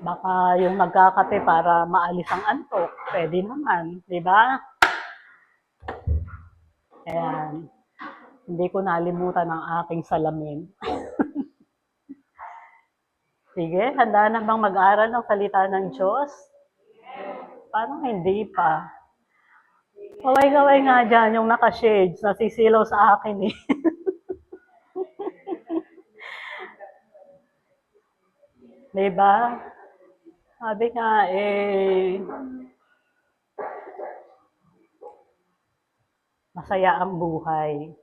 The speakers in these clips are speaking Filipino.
Baka yung nagkakape para maalis ang antok, pwede naman, di ba? Ayan. Hindi ko nalimutan ang aking salamin. Sige, handa na bang mag-aral ng salita ng Diyos? Parang hindi pa. Kaway-kaway nga dyan, yung naka-shades, nasisilaw sa akin eh. Diba? Sabi nga eh, masaya ang buhay.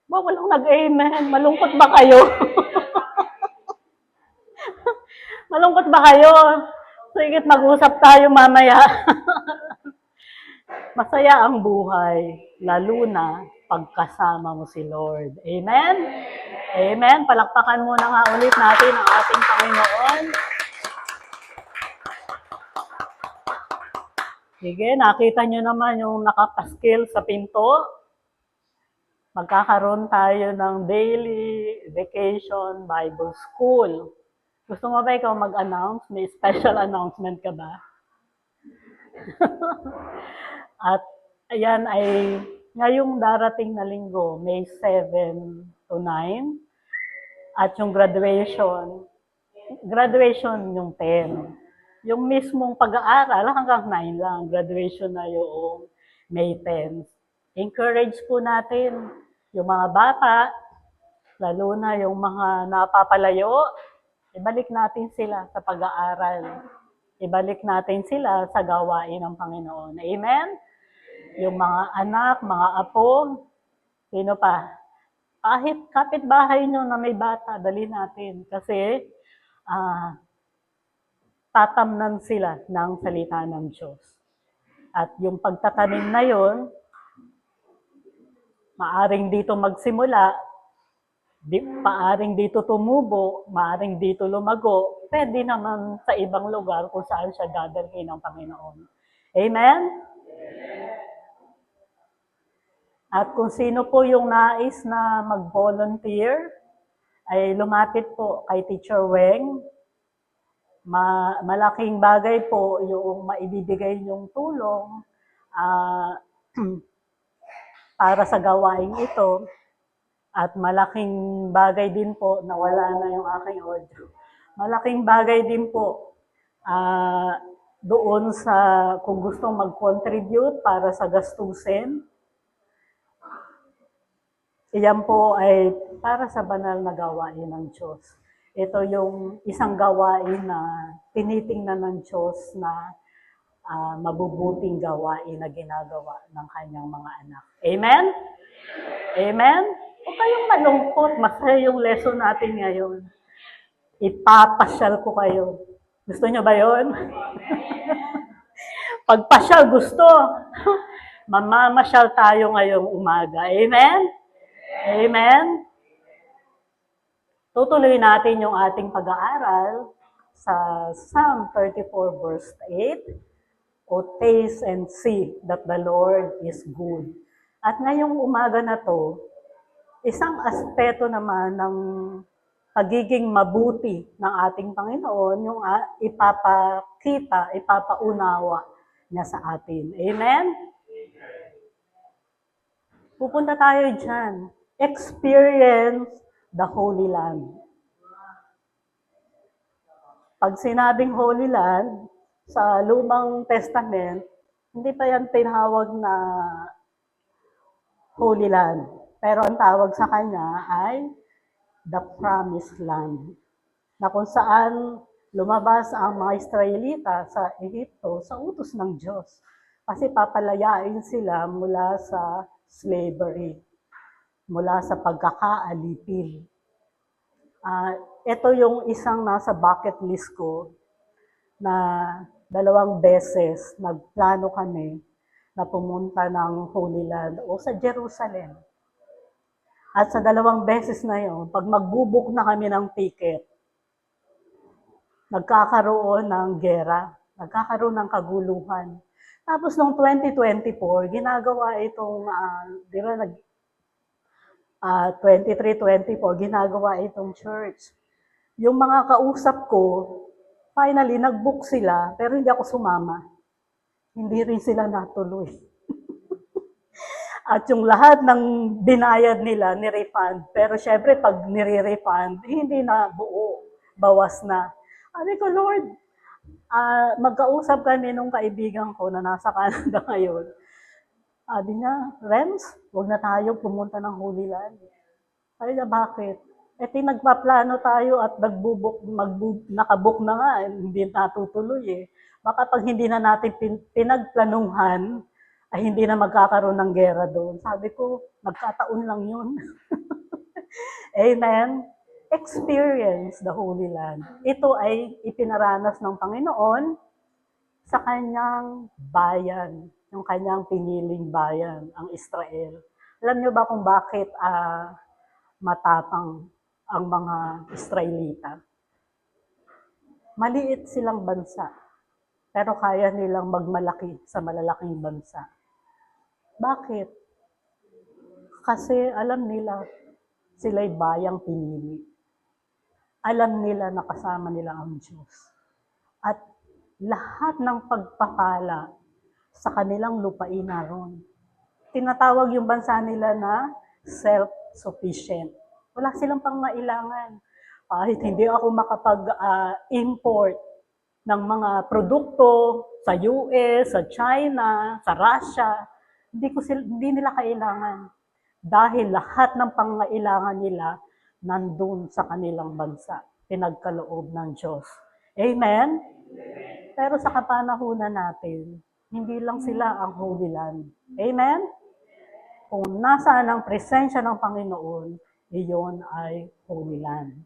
Walang nag-amen. Malungkot ba kayo? Malungkot ba kayo? Sige, mag-usap tayo mamaya. Masaya ang buhay, lalo na pagkasama mo si Lord. Amen? Amen. Palakpakan muna nga ulit natin ang ating Panginoon. Sige, nakita nyo naman yung nakapaskil sa pinto. Magkakaroon tayo ng daily vacation Bible School. Gusto mo ba ikaw mag-announce? May special announcement ka ba? At ayan ay ngayong darating na linggo, May 7 to 9. At yung graduation yung 10. Yung mismong pag-aaral hanggang 9 lang. Graduation na yung May 10. Encourage po natin yung mga bata, lalo na yung mga napapalayo, ibalik natin sila sa pag-aaral. Ibalik natin sila sa gawain ng Panginoon. Amen? Yung mga anak, mga apo, sino pa? Kahit kapitbahay nyo na may bata, dali natin. Kasi tatamnan sila ng salita ng Diyos. At yung pagtatanim na yon, maaring dito magsimula, maaring dito tumubo, maaring dito lumago, pwede naman sa ibang lugar kung saan siya dadalhin ng Panginoon. Amen? At kung sino po yung nais na mag-volunteer, ay lumapit po kay Teacher Weng. Malaking bagay po yung maibibigay yung tulong para sa gawain ito. At malaking bagay din po, nawala na yung aking audio. Malaking bagay din po doon sa kung gustong mag-contribute para sa gastusin. Iyan po ay para sa banal na gawain ng Diyos. Ito yung isang gawain na tinitingnan ng Diyos na mabubuting gawain na ginagawa ng kanyang mga anak. Amen? Amen? Huwag kayong malungkot. Masaya yung lesson natin ngayon. Ipapasyal ko kayo. Gusto nyo ba yun? Pagpasyal gusto. Mamamasyal tayo ngayong umaga. Amen? Amen? Tutuloy natin yung ating pag-aaral sa Psalm 34 verse 8. O taste and see that the Lord is good. At ngayong umaga na to, isang aspeto naman ng pagiging mabuti ng ating Panginoon, yung ipapakita, ipapaunawa niya sa atin. Amen? Pupunta tayo dyan. Experience the Holy Land. Pag sinabing Holy Land, sa Lumang Testament, hindi pa yan tinawag na Holy Land. Pero ang tawag sa kanya ay the Promised Land. Na kung saan lumabas ang mga Israelita sa Egypto sa utos ng Diyos. Kasi papalayain sila mula sa slavery, mula sa pagkakaalipin. Ito yung isang nasa bucket list ko na 2 beses nagplano kami na pumunta ng Holy Land o sa Jerusalem. At sa 2 beses na yon, pag magbubuk na kami ng ticket, nagkakaroon ng gera, nagkakaroon ng kaguluhan. Tapos noong 2024, ginagawa itong, 23-24, ginagawa itong church. Yung mga kausap ko, finally, nag-book sila, pero hindi ako sumama. Hindi rin sila natuloy. At yung lahat ng binayad nila, ni-refund. Pero syempre, pag nire-refund, hindi na buo. Bawas na. Sabi ko, Lord, magkausap kami nung kaibigan ko na nasa Canada ngayon. Sabi niya, Renz, huwag na tayo pumunta ng Holy Land. Sabi niya, bakit? Eh, nagpaplano tayo at nakabook na nga, hindi natutuloy eh. Baka pag hindi na natin pinagplanuhan, ay hindi na magkakaroon ng gera doon. Sabi ko, nagkataon lang yun. Amen. Experience the Holy Land. Ito ay ipinaranas ng Panginoon sa kanyang bayan, yung kanyang piniling bayan, ang Israel. Alam niyo ba kung bakit matapang ang mga Israelita? Maliit silang bansa, pero kaya nilang magmalaki sa malalaking bansa. Bakit? Kasi alam nila, sila'y bayang pinili. Alam nila na kasama nila ang Diyos. At lahat ng pagpapala sa kanilang lupain naroon. Tinatawag yung bansa nila na self-sufficient. Wala silang pangailangan. Kahit hindi ako makapag-import ng mga produkto sa US, sa China, sa Russia, hindi nila kailangan. Dahil lahat ng pangailangan nila nandun sa kanilang bansa. Pinagkaloob ng Diyos. Amen? Pero sa kapanahunan natin, hindi lang sila ang Holy Land. Amen? Kung nasaan ang presensya ng Panginoon, iyon ay Holy Land.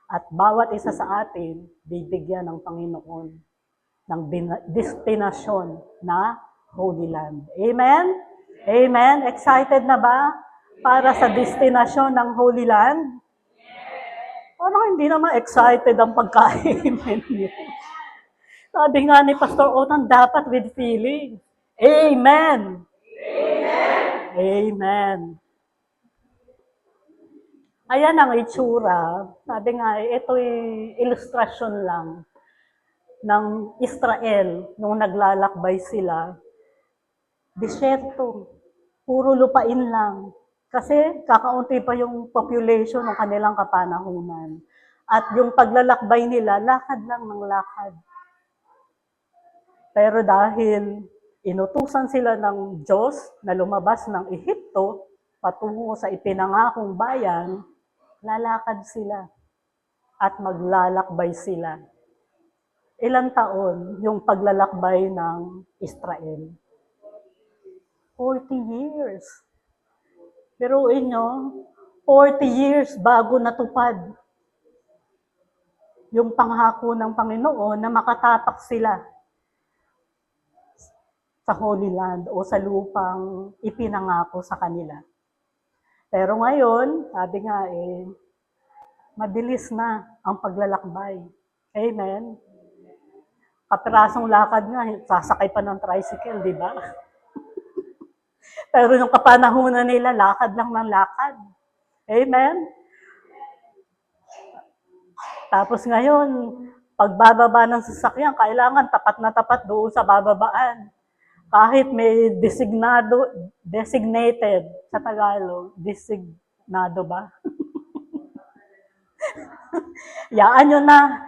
At bawat isa sa atin, bibigyan ng Panginoon ng destinasyon na Holy Land. Amen? Amen? Excited na ba para sa destinasyon ng Holy Land? Parang hindi naman excited ang pagkain ninyo. Sabi nga ni Pastor Otan, dapat with feeling. Amen! Amen! Amen! Ayan ang itsura. Sabi nga, ito'y ilustrasyon lang ng Israel nung naglalakbay sila. Disyerto. Puro lupain lang. Kasi kakaunti pa yung population ng kanilang kapanahunan. At yung paglalakbay nila, lakad lang ng lakad. Pero dahil inutusan sila ng Diyos na lumabas ng Ehipto patungo sa ipinangakong bayan, lalakad sila at maglalakbay sila. Ilang taon yung paglalakbay ng Israel? 40 years. Pero inyo, 40 years bago natupad yung pangako ng Panginoon na makatapak sila sa Holy Land o sa lupang ipinangako sa kanila. Pero ngayon, sabi nga mabilis na ang paglalakbay. Amen? Kapirasong lakad nga, sasakay pa ng tricycle, di ba? Pero yung kapanahunan nila, lakad lang ng lakad. Amen? Tapos ngayon, pagbababa ng sasakyan, kailangan tapat na tapat doon sa bababaan. Kahit may designated sa Tagalog, designado ba? Yaan yun na.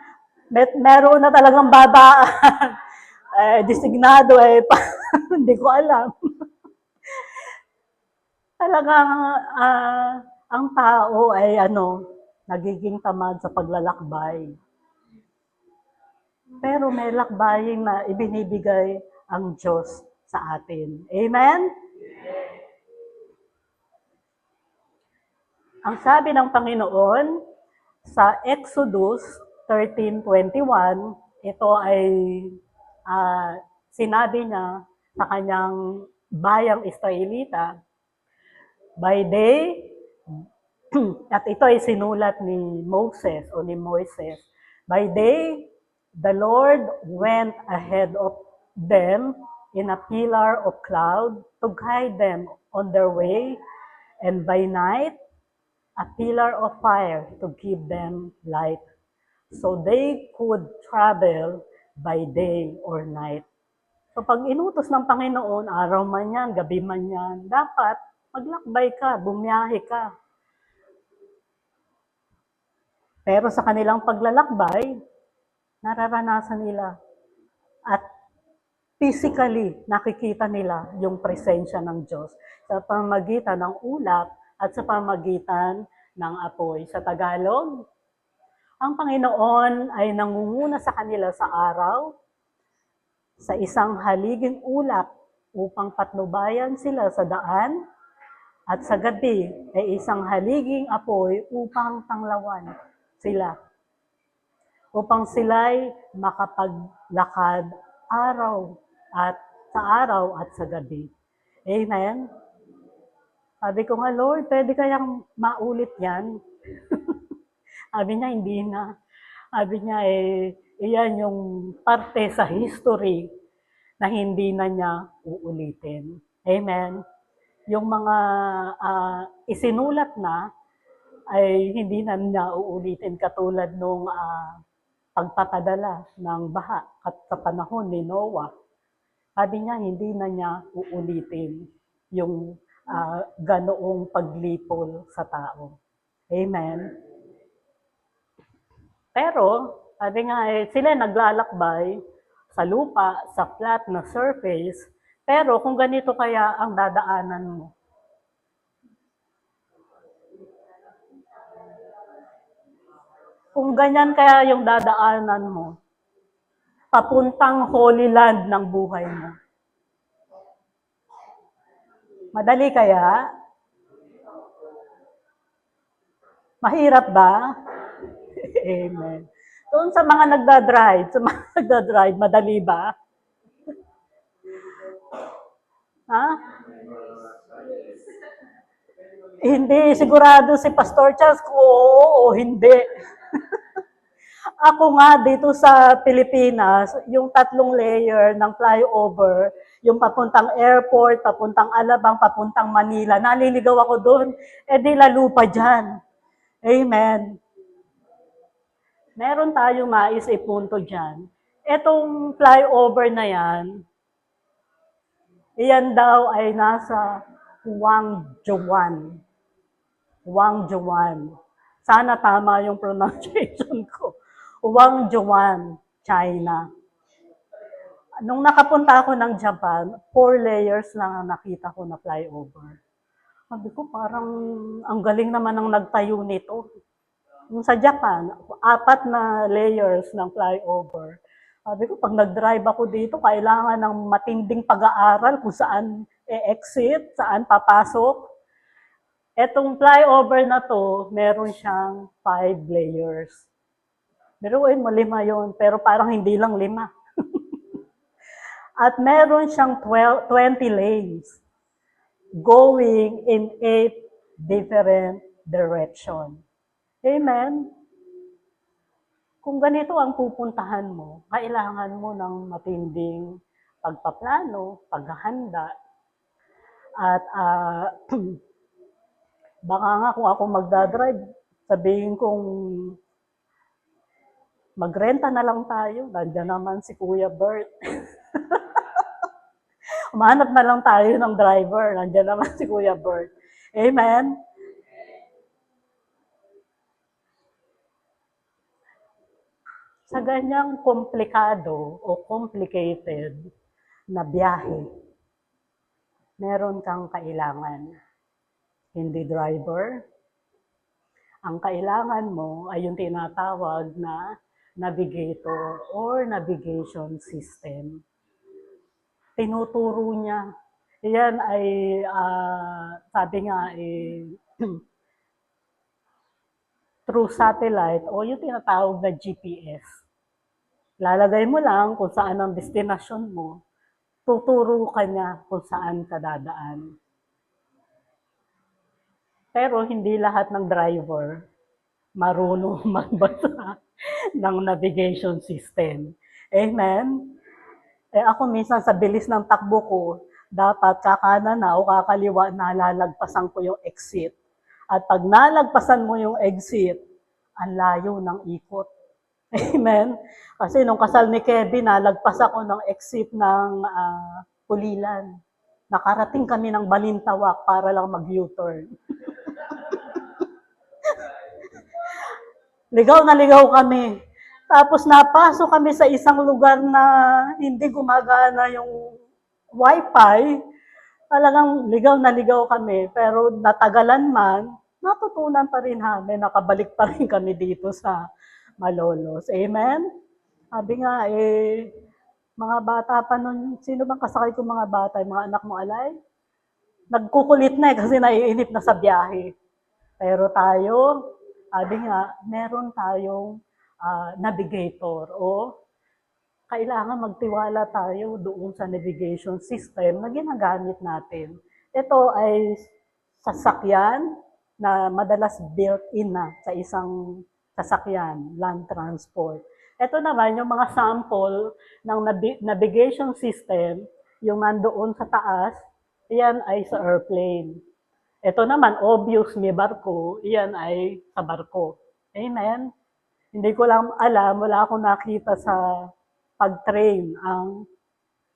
Meron na talagang babaan. Designado hindi ko alam. Talagang ang tao ay nagiging tamad sa paglalakbay. Pero may lakbayin na ibinibigay ang Diyos sa atin. Amen? Ang sabi ng Panginoon sa Exodus 13:21, ito ay sinabi niya sa kanyang bayang Israelita, by day, at ito ay sinulat ni Moses o ni Moises, by day, the Lord went ahead of them in a pillar of cloud to guide them on their way, and by night, a pillar of fire to give them light. So they could travel by day or night. So pag inutos ng Panginoon, araw man yan, gabi man yan, dapat maglakbay ka, bumiyahe ka. Pero sa kanilang paglalakbay, nararanasan nila at physically nakikita nila yung presensya ng Diyos sa pamamagitan ng ulap at sa pamamagitan ng apoy. Sa Tagalog, ang Panginoon ay nangunguna sa kanila sa araw, sa isang haliging ulap upang patnubayan sila sa daan, at sa gabi ay isang haliging apoy upang tanglawan sila. Upang sila'y makapaglakad sa araw at sa gabi. Amen? Sabi ko nga, Lord, pwede kayang maulit yan? Sabi niya, hindi na. Sabi niya, iyan yung parte sa history na hindi na niya uulitin. Amen? Yung mga isinulat na ay hindi na niya uulitin katulad nung pagpapadala ng baha at sa panahon ni Noah. Sabi niya, hindi na niya uulitin yung ganoong paglipol sa tao. Amen? Pero, sabi nga, sila naglalakbay sa lupa, sa flat na surface, pero kung ganito kaya ang dadaanan mo, kung ganyan kaya yung dadaanan mo, papuntang Holy Land ng buhay mo. Madali kaya? Mahirap ba? Amen. Doon sa mga nagdadrive, madali ba? Ha? Hindi, sigurado si Pastor Charles kung oo o hindi. Ako nga dito sa Pilipinas, yung 3 layer ng flyover, yung papuntang airport, papuntang Alabang, papuntang Manila, naliligaw ako doon. Di lalo pa dyan. Amen. Meron tayong mais ipunto dyan. Etong flyover na yan, iyan daw ay nasa Guangzhouwan. Guangzhouwan. Sana tama yung pronunciation ko. Guangzhouwan, China. Nung nakapunta ako ng Japan, 4 layers lang ang nakita ko na flyover. Sabi ko, parang ang galing naman ng nagtayo nito. Yung sa Japan, 4 na layers ng flyover. Sabi ko, pag nag-drive ako dito, kailangan ng matinding pag-aaral kung saan e-exit, saan papasok. Etong flyover na to, meron siyang 5 layers. Biruin mo 5 yon, pero parang hindi lang 5. At meron siyang 20 lanes going in 8 different directions. Amen? Kung ganito ang pupuntahan mo, kailangan mo ng matinding pagpaplano, paghahanda, at baka nga kung ako magdadrive, sabihin kong magrenta na lang tayo, nandiyan naman si Kuya Bert. Umanap na lang tayo ng driver, nandiyan naman si Kuya Bert. Amen? Sa ganyang komplikado o complicated na biyahe, meron kang kailangan. Hindi driver. Ang kailangan mo ay yung tinatawag na navigator or navigation system. Tinuturo niya. Yan ay, sabi nga, through satellite o yung tinatawag na GPS. Lalagay mo lang kung saan ang destinasyon mo, tuturo ka niya kung saan ka dadaan. Pero hindi lahat ng driver marunong magbasa ng navigation system. Amen? Ako minsan sa bilis ng takbo ko, dapat kakanan na o kakaliwa na lalagpasan ko yung exit. At pag nalagpasan mo yung exit, ang layo ng ikot. Amen. Kasi nung kasal ni Kevin, nalagpas ako ng exit ng Pulilan. Nakarating kami ng Balintawak para lang mag-U-turn. Ligaw na ligaw kami. Tapos napasok kami sa isang lugar na hindi gumagana yung wifi. Talagang ligaw na ligaw kami. Pero natagalan man, natutunan pa rin namin, nakabalik pa rin kami dito sa Malolos. Amen? Sabi nga, mga bata pa nun, sino bang kasakay ko mga bata, yung mga anak mo alay? Nagkukulit na kasi naiinip na sa biyahe. Pero tayo, sabi nga, meron tayong navigator o kailangan magtiwala tayo doon sa navigation system na ginagamit natin. Ito ay sasakyan na madalas built-in na sa isang sasakyan, land transport. Ito naman yung mga sample ng navigation system, yung nandoon sa taas, yan ay sa airplane. Ito naman, obvious, may barko, iyan ay sa barko. Amen? Hindi ko lang alam, wala akong nakita sa pag-train ang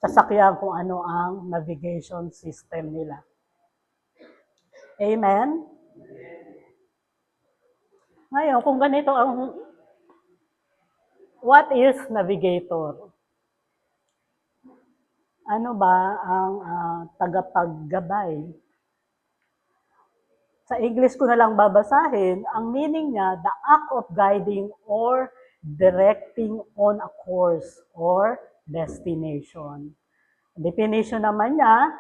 sasakyan kung ano ang navigation system nila. Amen? Ngayon, kung ganito ang, what is navigator? Ano ba ang tagapaggabay? Sa English ko na lang babasahin, ang meaning niya, the act of guiding or directing on a course or destination. Definition naman niya,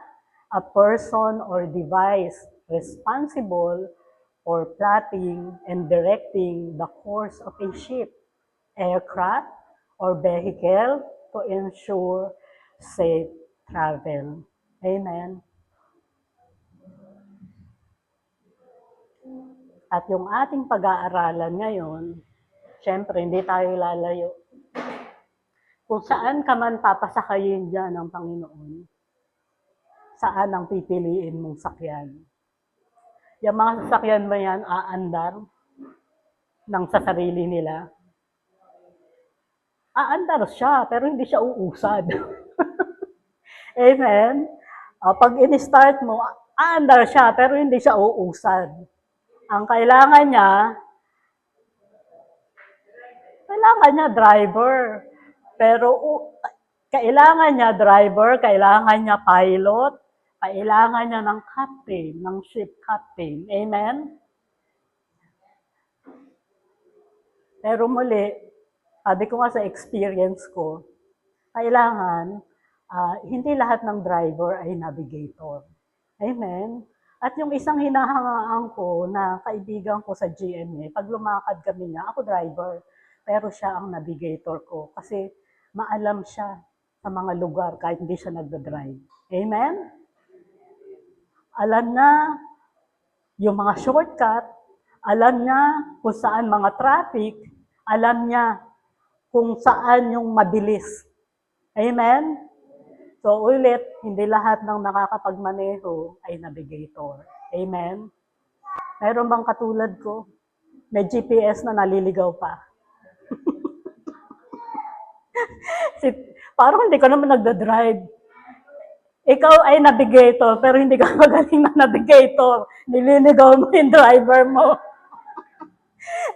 a person or device responsible for plotting and directing the course of a ship, aircraft, or vehicle to ensure safe travel. Amen. At yung ating pag-aaralan ngayon, syempre hindi tayo lalayo. Kung saan ka man papasakayin dyan ng Panginoon, saan ang pipiliin mong sakyan? Yung mga sasakyan ba yan aandar ng sa sarili nila? Aandar siya, pero hindi siya uusad. Amen? Pag in-start mo, aandar siya, pero hindi siya uusad. Ang kailangan niya driver. Pero kailangan niya driver, kailangan niya pilot, kailangan niya ng captain, ng ship captain. Amen? Pero muli, sabi ko nga sa experience ko, kailangan hindi lahat ng driver ay navigator. Amen? At yung isang hinahangaan ko na kaibigan ko sa GMA, pag lumakad kami niya, ako driver, pero siya ang navigator ko kasi maalam siya sa mga lugar kahit hindi siya nagda-drive. Amen? Alam na yung mga shortcut, alam niya kung saan mga traffic, alam niya kung saan yung mabilis. Amen? So ulit, hindi lahat ng nakakapagmaneho ay navigator. Amen? Mayroon bang katulad ko? May GPS na naliligaw pa. Parang hindi ka naman nagda-drive. Ikaw ay navigator, pero hindi ka magaling na navigator. Nililigaw mo yung driver mo.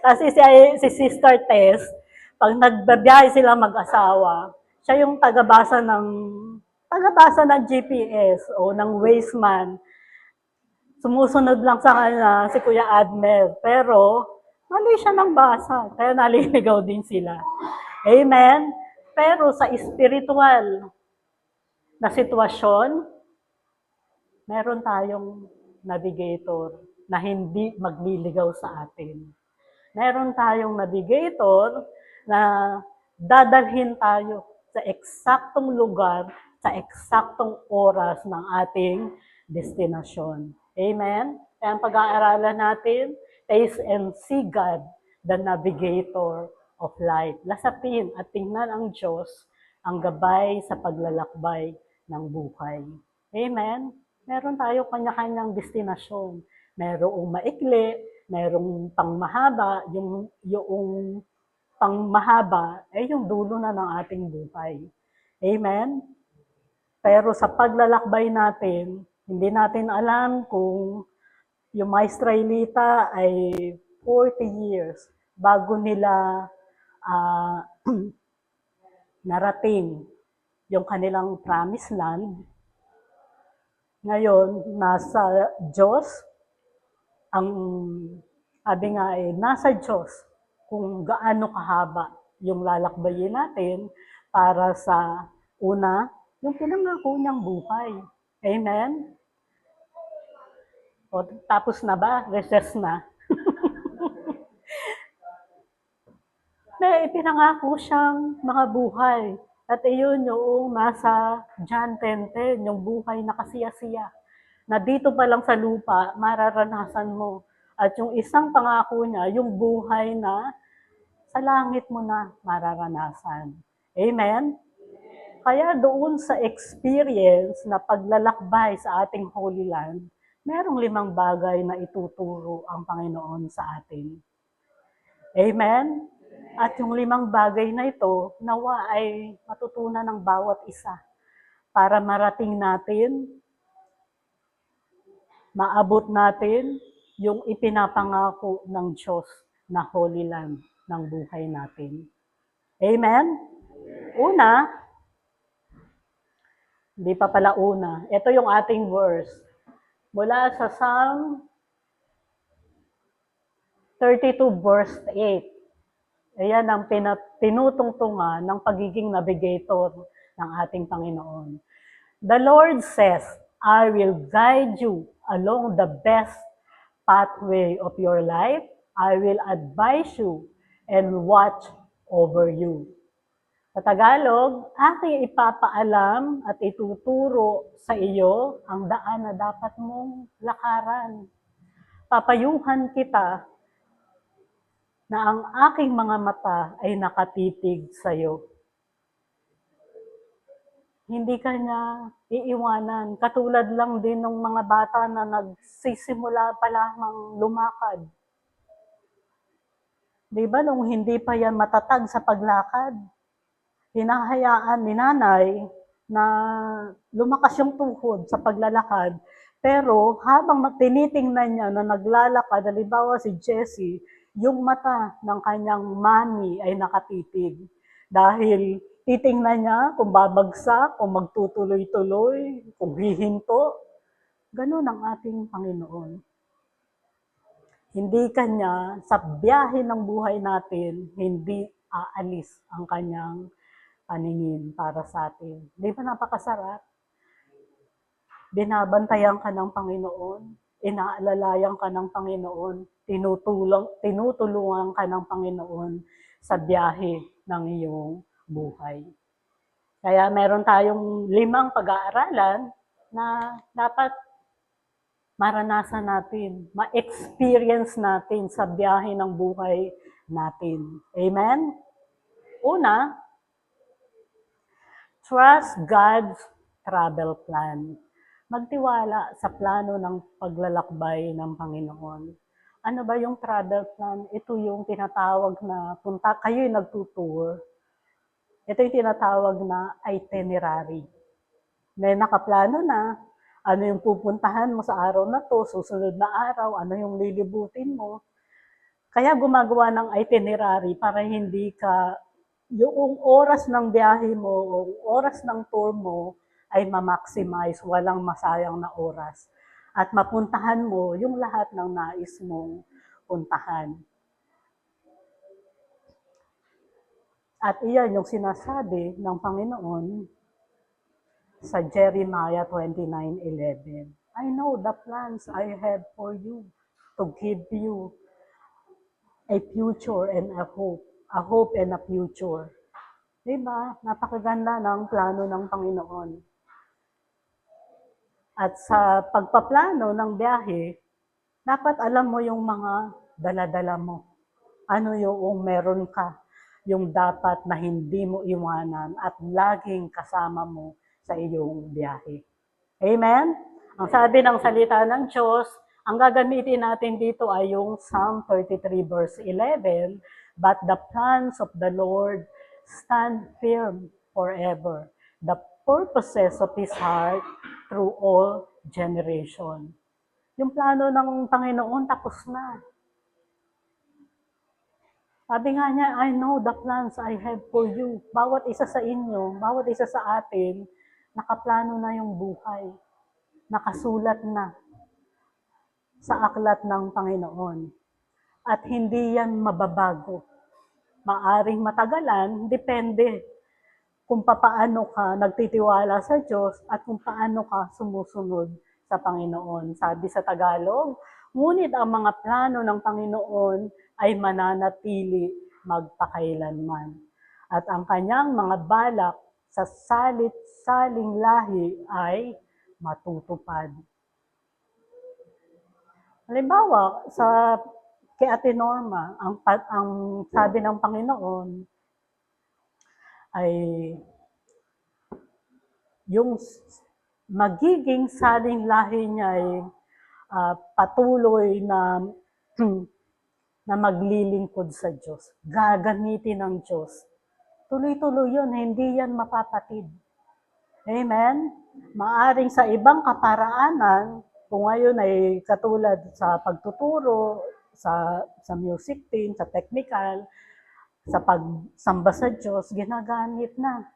Kasi si Sister Tess, pag nagbabiyahe sila mag-asawa, siya yung tagabasa ng GPS o ng Wazeman. Sumusunod lang sa kanya si Kuya Admel. Pero, mali siya ng basa. Kaya naliligaw din sila. Amen? Pero sa spiritual na sitwasyon, meron tayong navigator na hindi magliligaw sa atin. Meron tayong navigator na dadalhin tayo sa eksaktong lugar, sa eksaktong oras ng ating destinasyon. Amen? Kaya ang pag-aaralan natin, taste and see God, the navigator of life. Lasapin at tingnan ang Diyos, ang gabay sa paglalakbay ng buhay. Amen? Meron tayo kanya-kanyang destinasyon. Merong maikli, merong pangmahaba, yung pangmahaba, ay yung dulo na ng ating buhay. Amen? Pero sa paglalakbay natin, hindi natin alam kung yung mga Israelita ay 40 years bago nila narating yung kanilang promised land. Ngayon, nasa Diyos, ang sabi nga nasa Diyos kung gaano kahaba yung lalakbayin natin para sa una, yung pinangako niyang buhay. Amen? O, tapos na ba? Recess na. May ipinangako siyang mga buhay. At iyon yung nasa John 10:10, yung buhay na kasiya-siya. Na dito pa lang sa lupa, mararanasan mo. At yung isang pangako niya, yung buhay na sa langit mo na mararanasan. Amen? Kaya doon sa experience na paglalakbay sa ating Holy Land, merong 5 bagay na ituturo ang Panginoon sa atin. Amen? At yung 5 bagay na ito, nawa ay matutunan ng bawat isa para marating natin, maabot natin yung ipinapangako ng Diyos na Holy Land ng buhay natin. Amen? Una, hindi pa pala una, ito yung ating verse. Mula sa Psalm 32 verse 8. Ayan ang tinutungtungan ng pagiging navigator ng ating Panginoon. The Lord says, I will guide you along the best pathway of your life. I will advise you and watch over you. Sa Tagalog, aking ipapaalam at ituturo sa iyo ang daan na dapat mong lakaran. Papayuhan kita na ang aking mga mata ay nakatitig sa iyo. Hindi ka niya iiwanan. Katulad lang din ng mga bata na nagsisimula pa lamang lumakad. Di ba nung hindi pa yan matatag sa paglakad, hinahayaan ni nanay na lumakas yung tuhod sa paglalakad. Pero habang tinitingnan niya na naglalakad, halimbawa si Jessie, yung mata ng kanyang mami ay nakatitig. Dahil titingnan niya kung babagsak, kung magtutuloy-tuloy, kung hihinto. Ganun ang ating Panginoon. Hindi kanya, sa biyahe ng buhay natin, hindi aalis ang kanyang paningin para sa atin. Di ba napakasarap? Binabantayan ka ng Panginoon, inaalalayan ka ng Panginoon, tinutulungan ka ng Panginoon sa biyahe ng iyong buhay. Kaya meron tayong 5 pag-aaralan na dapat maranasan natin, ma-experience natin sa biyahe ng buhay natin. Amen? Una, trust God's travel plan. Magtiwala sa plano ng paglalakbay ng Panginoon. Ano ba yung travel plan? Ito yung tinatawag na kayo'y nagtutour. Ito yung tinatawag na itinerary. May nakaplano na, ano yung pupuntahan mo sa araw na to, susunod na araw, ano yung lilibutin mo. Kaya gumagawa ng itinerary para hindi ka, yung oras ng biyahe mo, o oras ng tour mo, ay ma-maximize, walang masayang na oras. At mapuntahan mo yung lahat ng nais mong puntahan. At iyan yung sinasabi ng Panginoon sa Jeremiah 29:11. I know the plans I have for you to give you a future and a hope and a future. Diba? Napakaganda ng plano ng Panginoon. At sa pagpaplano ng biyahe, dapat alam mo yung mga dala-dala mo. Ano yung meron ka, yung dapat na hindi mo iwanan at laging kasama mo sa iyong biyahe. Amen? Ang sabi ng salita ng Diyos, ang gagamitin natin dito ay yung Psalm 33 verse 11, But the plans of the Lord stand firm forever. The purposes of His heart through all generation. Yung plano ng Panginoon tapos na. Sabi nga niya, I know the plans I have for you. Bawat isa sa inyo, bawat isa sa atin, nakaplano na yung buhay. Nakasulat na sa aklat ng Panginoon. At hindi yan mababago. Maaring matagalan, depende kung paano ka nagtitiwala sa Diyos at kung paano ka sumusunod sa Panginoon. Sabi sa Tagalog, ngunit ang mga plano ng Panginoon ay mananatili magpakailanman. At ang kanyang mga balak sa salit-saling lahi ay matutupad. Halimbawa, kay Ate Norma, ang sabi ng Panginoon ay yung magiging saling lahi niya ay patuloy na na maglilingkod sa Diyos. Gagamitin ng Diyos. Tuloy-tuloy yun, hindi yan mapapatid. Amen? Maaring sa ibang kaparaanan, kung ngayon ay katulad sa pagtuturo, sa music team, sa technical, sa pagsamba sa Diyos, ginagamit na.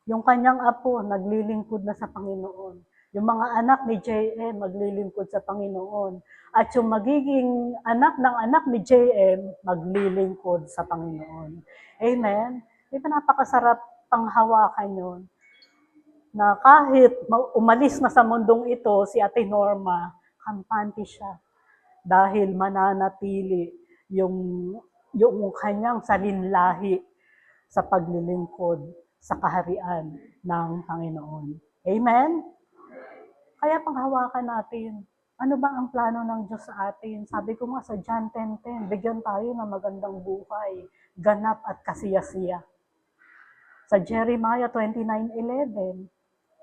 Yung kanyang apo, naglilingkod na sa Panginoon. Yung mga anak ni JM, maglilingkod sa Panginoon. At yung magiging anak ng anak ni JM, maglilingkod sa Panginoon. Amen? Di ba napakasarap panghawakan yun? Na kahit umalis na sa mundong ito, si Ate Norma, kampante siya. Dahil mananatili yung kanyang salinlahi sa paglilingkod sa kaharian ng Panginoon. Amen? Kaya panghawakan natin, ano ba ang plano ng Diyos sa atin? Sabi ko nga sa John 10:10, bigyan tayo ng magandang buhay, ganap at kasiyasiya. Sa Jeremiah 29:11,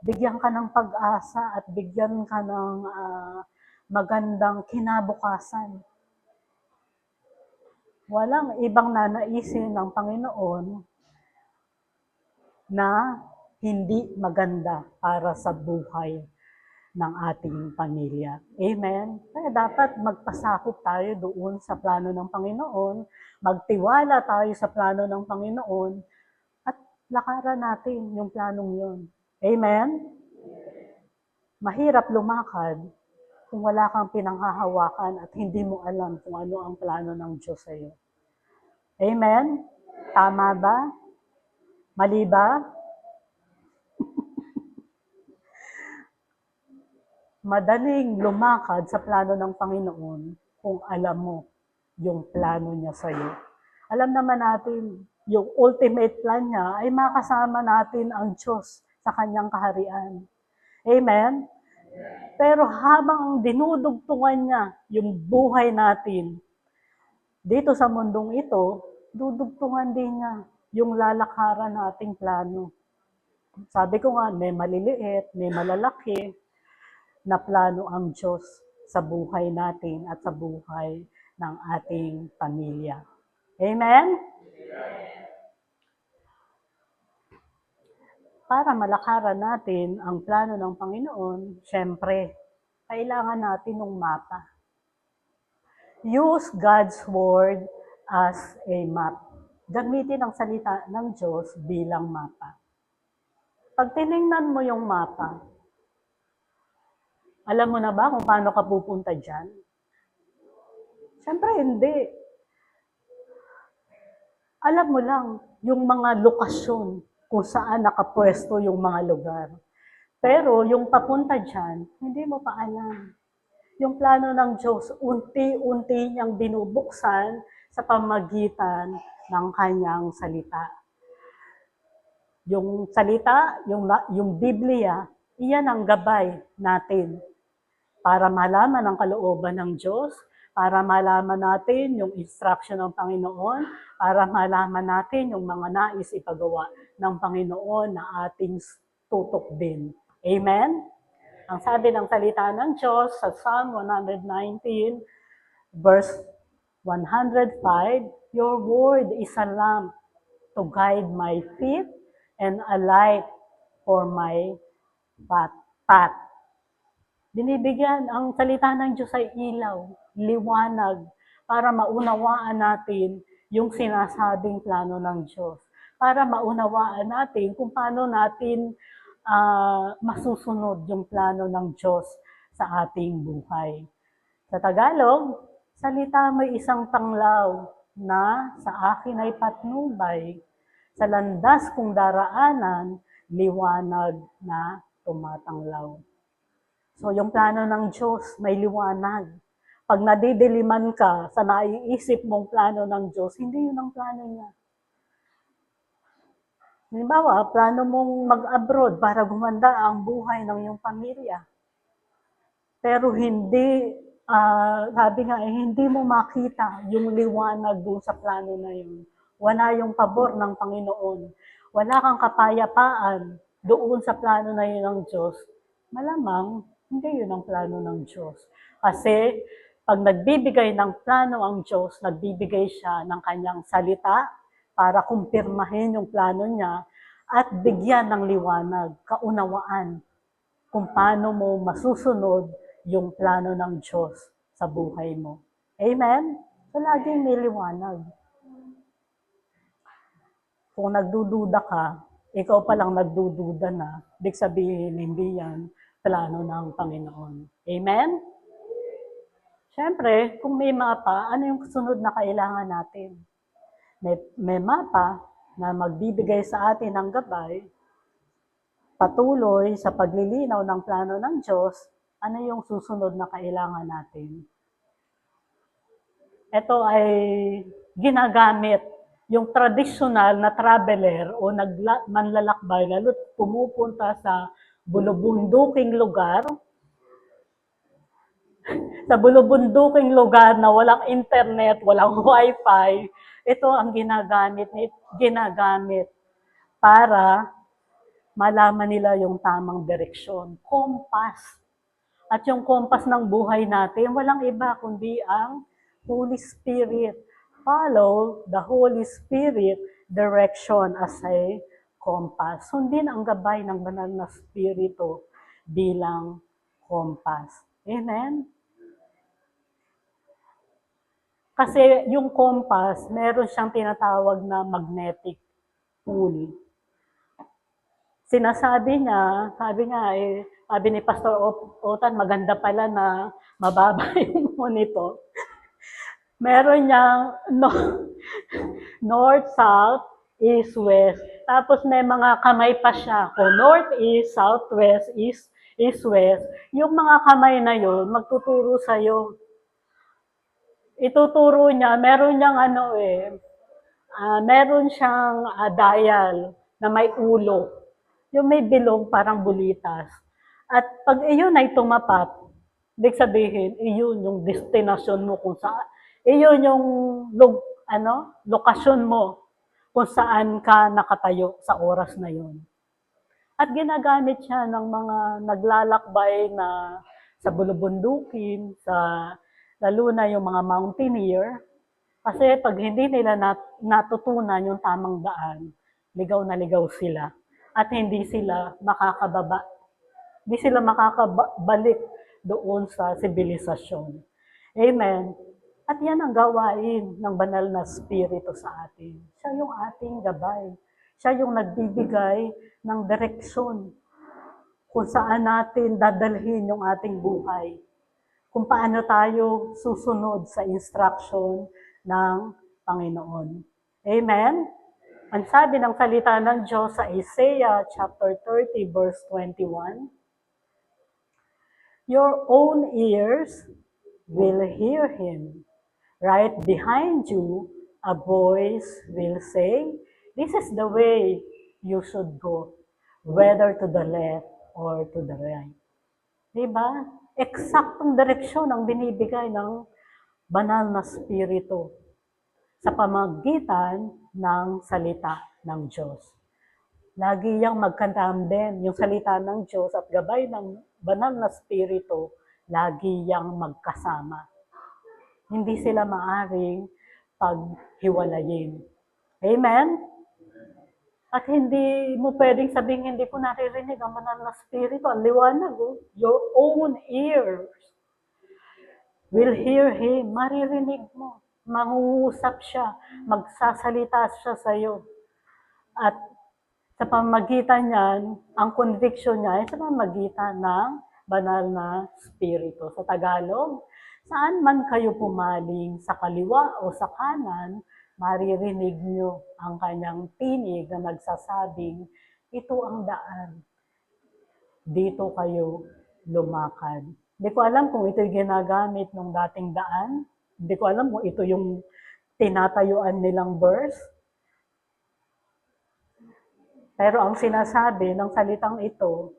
bigyan ka ng pag-asa at bigyan ka ng magandang kinabukasan. Walang ibang nanaisin ng Panginoon na hindi maganda para sa buhay ng ating pamilya. Amen? Kaya dapat magpasakop tayo doon sa plano ng Panginoon, magtiwala tayo sa plano ng Panginoon, at lakaran natin yung planong yun. Amen? Mahirap lumakad kung wala kang pinanghahawakan at hindi mo alam kung ano ang plano ng Diyos sa iyo. Amen? Tama ba? Mali ba? Madaling lumakad sa plano ng Panginoon kung alam mo yung plano niya sa iyo. Alam naman natin, yung ultimate plan niya ay makasama natin ang Diyos sa kanyang kaharian. Amen? Pero habang dinudugtungan niya yung buhay natin dito sa mundong ito, dudugtungan din niya yung lalakaran nating plano. Sabi ko nga, may maliliit, may malalaki na plano ang Diyos sa buhay natin at sa buhay ng ating pamilya. Amen? Para malakaran natin ang plano ng Panginoon, syempre, kailangan natin ng mapa. Use God's Word as a map. Gamitin ang salita ng Diyos bilang mapa. Pag tinignan mo yung mapa, alam mo na ba kung paano ka pupunta dyan? Siyempre hindi. Alam mo lang yung mga lokasyon kung saan nakapwesto yung mga lugar. Pero yung papunta dyan, hindi mo pa alam. Yung plano ng Diyos, unti-unti niyang binubuksan sa pamagitan ng kanyang salita. Yung salita, yung Biblia, iyan ang gabay natin para malaman ang kalooban ng Diyos, para malaman natin yung instruction ng Panginoon, para malaman natin yung mga nais ipagawa ng Panginoon na ating tutok din. Amen? Ang sabi ng salita ng Diyos sa Psalm 119, verse 105, Your word is a lamp to guide my feet and a light for my path. Binibigyan, ang salita ng Diyos ay ilaw, liwanag, para maunawaan natin yung sinasabing plano ng Diyos. Para maunawaan natin kung paano natin masusunod yung plano ng Diyos sa ating buhay. Sa Tagalog, salita mo'y isang tanglaw na sa akin ay patnubay. Sa landas kong daraanan, liwanag na tumatanglaw. So yung plano ng Diyos may liwanag. Pag nadidiliman ka sa naiisip mong plano ng Diyos, hindi yun ang plano niya. Halimbawa, plano mong mag-abroad para gumanda ang buhay ng iyong pamilya. Pero hindi, sabi nga, hindi mo makita yung liwanag doon sa plano na yun. Wala yung pabor ng Panginoon. Wala kang kapayapaan doon sa plano na yun ng Diyos. Malamang, hindi yun ang plano ng Diyos. Kasi, pag nagbibigay ng plano ang Diyos, nagbibigay siya ng kanyang salita para kumpirmahin yung plano niya at bigyan ng liwanag, kaunawaan kung paano mo masusunod yung plano ng Diyos sa buhay mo. Amen? So, laging may liwanag. Kung nagdududa ka, ikaw pa lang nagdududa na, ibig sabihin, hindi yan plano ng Panginoon. Amen? Siyempre, kung may mapa, ano yung sunod na kailangan natin? May mapa na magbibigay sa atin ng gabay, patuloy sa paglilinaw ng plano ng Diyos, ano yung susunod na kailangan natin? Ito ay ginagamit yung traditional na traveler o manlalakbay, lalo pumupunta sa bulubunduking lugar, sa bulubunduking lugar na walang internet, walang wifi, ito ang ginagamit para malaman nila yung tamang direksyon. Compass. At yung compass ng buhay natin, walang iba kundi ang Holy Spirit. Follow the Holy Spirit direction as a compass. Sundin ang gabay ng banal na Spirito bilang compass. Amen? Kasi yung compass, meron siyang tinatawag na magnetic pull. Sinasabi niya, sabi ni Pastor Otan, maganda pala na mababa yung monitor. Meron niyang north, south, east, west. Tapos may mga kamay pa siya. Kung north, east, south, west, east, west. Yung mga kamay na yun, magtuturo sa'yo. Ituturo niya, meron niyang meron siyang dial na may ulo. Yung may bilog, parang bulitas. At pag iyon ay tumapat, ibig sabihin, iyon yung destinasyon mo kung saan, iyon yung lokasyon mo kung saan ka nakatayo sa oras na yun. At ginagamit siya ng mga naglalakbay na sa bulubundukin, lalo na yung mga mountaineer, kasi pag hindi nila natutunan yung tamang daan, ligaw na ligaw sila at hindi sila makakababa. Hindi sila makakabalik doon sa sibilisasyon. Amen. At yan ang gawain ng banal na Spirito sa atin. Siya yung ating gabay. Siya yung nagbibigay ng direksyon kung saan natin dadalhin yung ating buhay. Kung paano tayo susunod sa instruction ng Panginoon. Amen? Ang sabi ng salita ng Diyos sa Isaiah chapter 30 verse 21, your own ears will hear him. Right behind you, a voice will say, this is the way you should go, whether to the left or to the right. Diba? Eksaktong direksyon ang binibigay ng banal na Spirito sa pamagitan ng salita ng Diyos. Lagi yang magkatandem yung salita ng Diyos at gabay ng banal na Spirito, lagi yang magkasama. Hindi sila maaring paghiwalayin. Amen? At hindi mo pwedeng sabihin, hindi ko naririnig ang banal na spirito. Ang liwanag, oh. Your own ears will hear Him. Maririnig mo. Mangungusap siya. Magsasalita siya sa iyo. At sa pamagitan niyan, ang conviction niya ay sa pamagitan ng banal na spirito. Sa Tagalog, saan man kayo pumaling, sa kaliwa o sa kanan, maririnig niyo ang kanyang tinig na nagsasabing, ito ang daan. Dito kayo lumakad. Hindi ko alam kung ito yung ginagamit ng dating daan. Hindi ko alam kung ito yung tinatayuan nilang verse. Pero ang sinasabi ng salitang ito,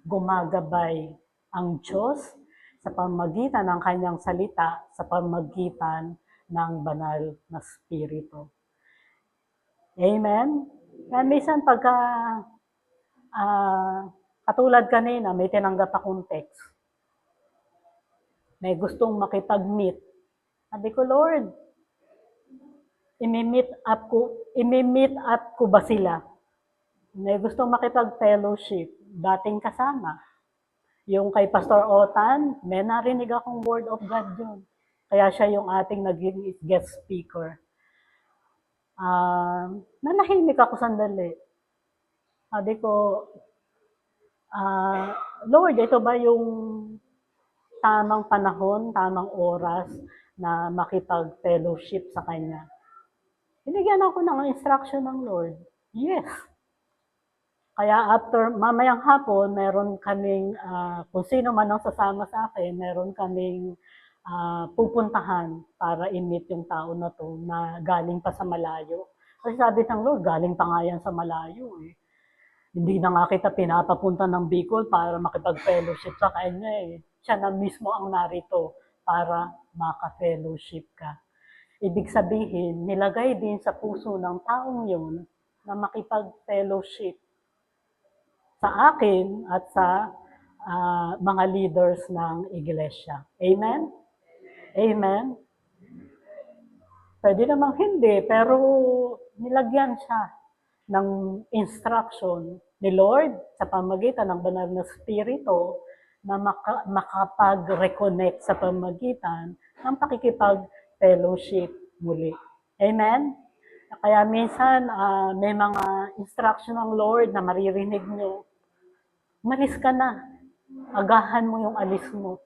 gumagabay ang Diyos sa pamagitan ng kanyang salita, sa pamagitan ng banal na spirito. Amen? Kaya minsan pagka katulad kanina, may tinanggap akong text. May gustong makipag-meet. Sabi ko, Lord, imi-meet up ko ba sila? May gustong makipag-fellowship, dating kasama. Yung kay Pastor Otan, may narinig akong word of God yun. Kaya siya yung ating naging guest speaker. Nanahimik ako sandali. Sabi ko, Lord, ito ba yung tamang panahon, tamang oras na makipag-fellowship sa Kanya? Binigyan ako ng instruction ng Lord. Yes. Kaya after, mamayang hapon, meron kaming, kung sino man ang sasama sa akin, meron kaming pupuntahan para i-meet yung tao na to na galing pa sa malayo. Kasi sabi ng Lord, galing pa nga yan sa malayo eh. Hindi na nga kita pinapapunta ng Bicol para makipag-fellowship sa kanya eh. Siya na mismo ang narito para maka-fellowship ka. Ibig sabihin, nilagay din sa puso ng taong yun na makipag-fellowship sa akin at sa mga leaders ng iglesia. Amen? Amen? Pwede namang hindi, pero nilagyan siya ng instruction ni Lord sa pamagitan ng banal na spirito na makapag-reconnect sa pamagitan ng pakikipag-fellowship muli. Amen? Kaya minsan may mga instruction ng Lord na maririnig nyo. Umalis ka na. Agahan mo yung alis mo.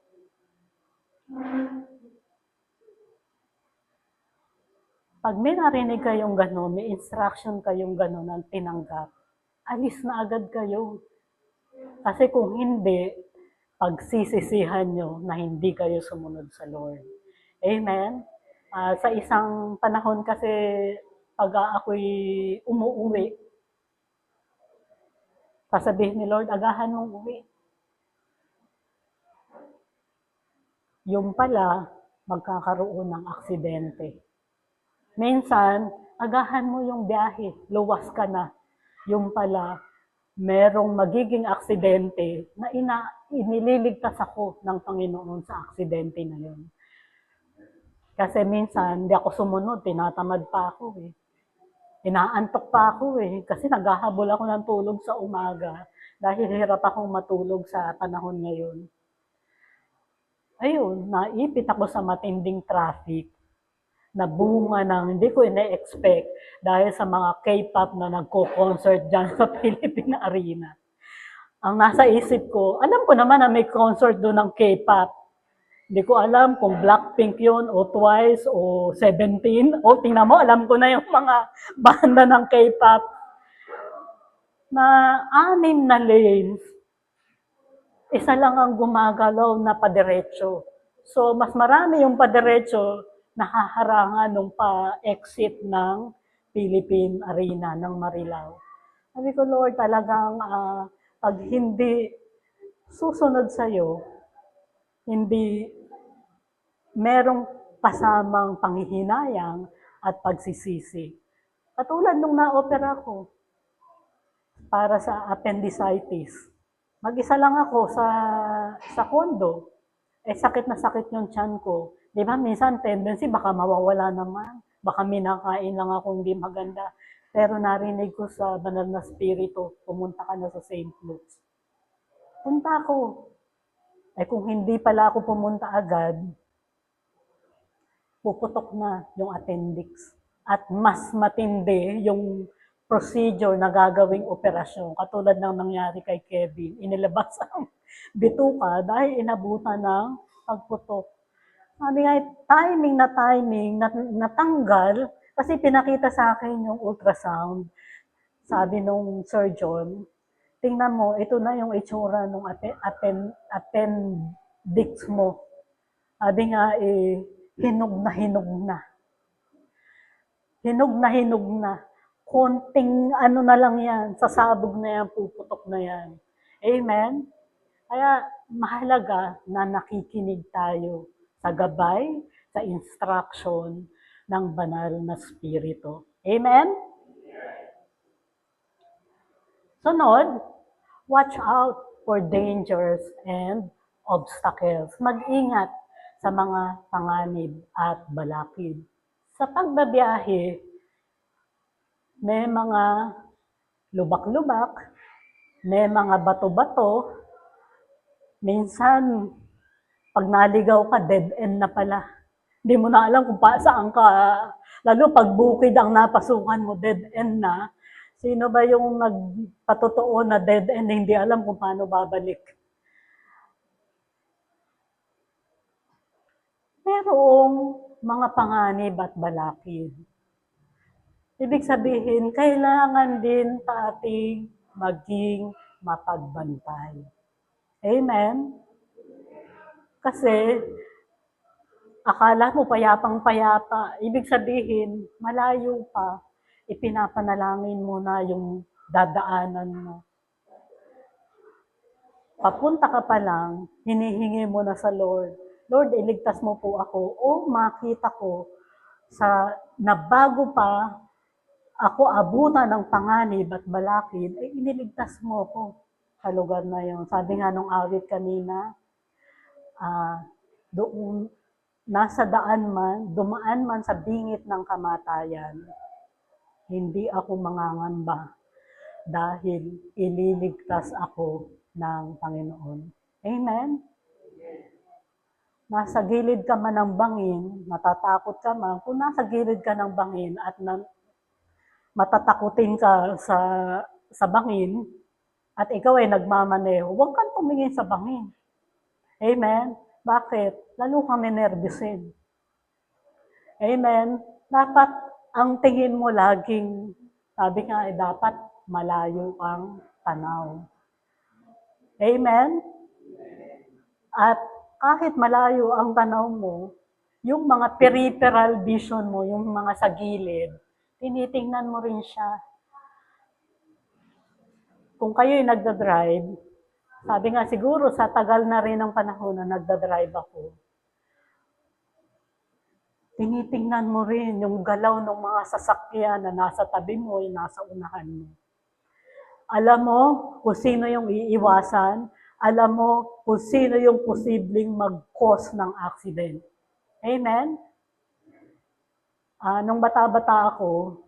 Pag may narinig kayong gano'n, may instruction kayong gano'n na tinanggap, alis na agad kayo. Kasi kung hindi, pagsisisihan nyo na hindi kayo sumunod sa Lord. Amen? Sa isang panahon kasi, pag ako'y umuwi, sasabihin ni Lord, agahan mong uwi. Yung pala, magkakaroon ng aksidente. Minsan, agahan mo yung biyahe, luwas ka na. Yung pala, merong magiging aksidente na inililigtas ako ng Panginoon sa aksidente na yun. Kasi minsan, hindi ako sumunod, tinatamad pa ako eh. Inaantok pa ako eh, kasi naghahabol ako ng tulog sa umaga dahil hirap akong matulog sa panahon ngayon. Ayun, naipit ako sa matinding traffic na bunga ng hindi ko ina-expect dahil sa mga K-pop na nagko-concert dyan sa Philippine Arena. Ang nasa isip ko, alam ko naman na may concert doon ng K-pop. Hindi ko alam kung Blackpink yun, o Twice, o 17. O tingnan mo, alam ko na yung mga banda ng K-pop na 6 na lanes. Isa lang ang gumagalaw na padiretso. So, mas marami yung padiretso nahaharangan nung pa-exit ng Philippine Arena ng Marilao. Sabi ko, Lord, talagang pag hindi susunod sa'yo, hindi merong kasamang panghihinayang at pagsisisi. Katulad nung na-opera ko para sa appendicitis. Mag-isa lang ako sa condo. Sakit na sakit yung tiyan ko. Di ba, minsan tendency, baka mawawala naman. baka minakain lang ako hindi maganda. Pero narinig ko sa banal na spirito, pumunta ka na sa St. Luke's. Punta ako. Eh kung hindi pala ako pumunta agad, puputok na yung appendix. At mas matindi yung procedure na gagawing operasyon. Katulad ng nangyari kay Kevin, inilabas ang bituka dahil inabutan ng pagputok. Sabi nga, timing, natanggal, kasi pinakita sa akin yung ultrasound. Sabi nung surgeon, tingnan mo, ito na yung itsura ng appendix mo. Sabi nga, hinog na hinog na. Hinog na hinog na. Konting ano na lang yan, sasabog na yan, puputok na yan. Amen? Kaya mahalaga na nakikinig tayo sa gabay, sa instruction ng banal na spirito. Amen? Sunod, watch out for dangers and obstacles. Mag-ingat sa mga panganib at balakid. Sa pagbabiyahe, may mga lubak-lubak, may mga bato-bato. Minsan, pag naligaw ka, dead end na pala. Hindi mo na alam kung saan ka. Lalo pag bukid ang napasukan mo, dead end na. Sino ba yung nagpatotoo na dead end, hindi alam kung paano babalik? Merong mga panganib at balakid. Ibig sabihin, kailangan din ating maging mapagbantay. Amen? Kasi, akala mo payapang-payapa. Ibig sabihin, malayo pa, ipinapanalangin mo na yung dadaanan mo. Papunta ka pa lang, hinihingi mo na sa Lord, Lord, iligtas mo po ako o makita ko na bago pa ako abutan ng panganib at balakid, ay iniligtas mo ko sa lugar na yon. Sabi nga nung awit kanina, doon, nasa dumaan man sa bingit ng kamatayan, hindi ako mangangamba dahil ililigtas ako ng Panginoon. Amen? Nasa gilid ka man ng bangin, natatakot ka man, kung nasa gilid ka ng bangin at matatakutin ka sa bangin, at ikaw ay nagmamaneho, huwag kang tumingin sa bangin. Amen? Bakit? Lalo kang ninervyusin. Amen? Dapat ang tingin mo laging, sabi nga dapat malayo ang tanaw. Amen? At kahit malayo ang tanaw mo, yung mga peripheral vision mo, yung mga sa gilid, tinitingnan mo rin siya. Kung kayo'y nagdadrive, sabi nga siguro sa tagal na rin ng panahon na nagdadrive ako, tinitingnan mo rin yung galaw ng mga sasakyan na nasa tabi mo, yung nasa unahan mo. Alam mo kung sino yung iiwasan, alam mo kung sino yung posibleng mag-cause ng accident. Amen? Nung bata-bata ako,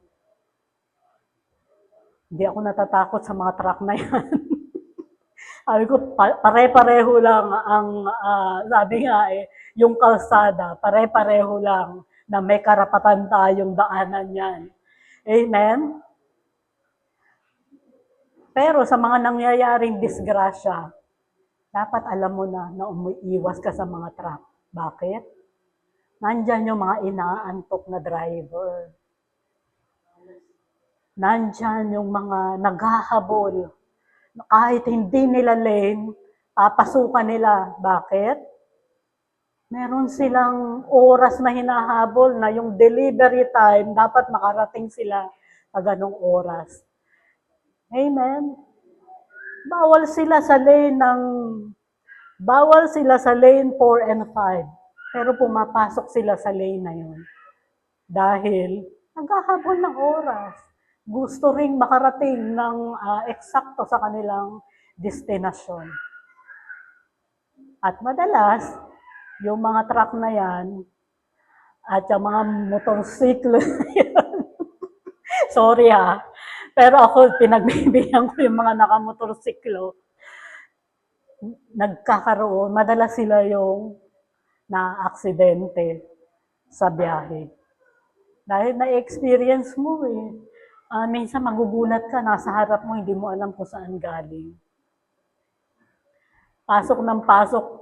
hindi ako natatakot sa mga truck na yan. Sabi ko, pare-pareho lang ang, sabi nga yung kalsada, pare-pareho lang na may karapatan tayong daanan yan. Amen? Pero sa mga nangyayaring disgrasya, dapat alam mo na umiiwas ka sa mga truck. Bakit? Nandyan yung mga inaantok na driver. Nandyan yung mga naghahabol. Kahit hindi nila lane, papasukan nila. Bakit? Meron silang oras na hinahabol na yung delivery time, dapat makarating sila sa ganong oras. Amen? Bawal sila sa lane 4 and 5. Pero pumapasok sila sa lane na yun. Dahil naghahabol ng oras. Gusto ring makarating ng eksakto sa kanilang destinasyon. At madalas, yung mga truck na yan, At yung mga motorsiklo, sorry ha, pero ako pinagbibigyan ko yung mga nakamotorsiklo, nagkakaroon, madalas sila yung na-aksidente sa biyahe. Dahil na-experience mo eh. Minsan magugulat ka, nasa harap mo, hindi mo alam kung saan galing. Pasok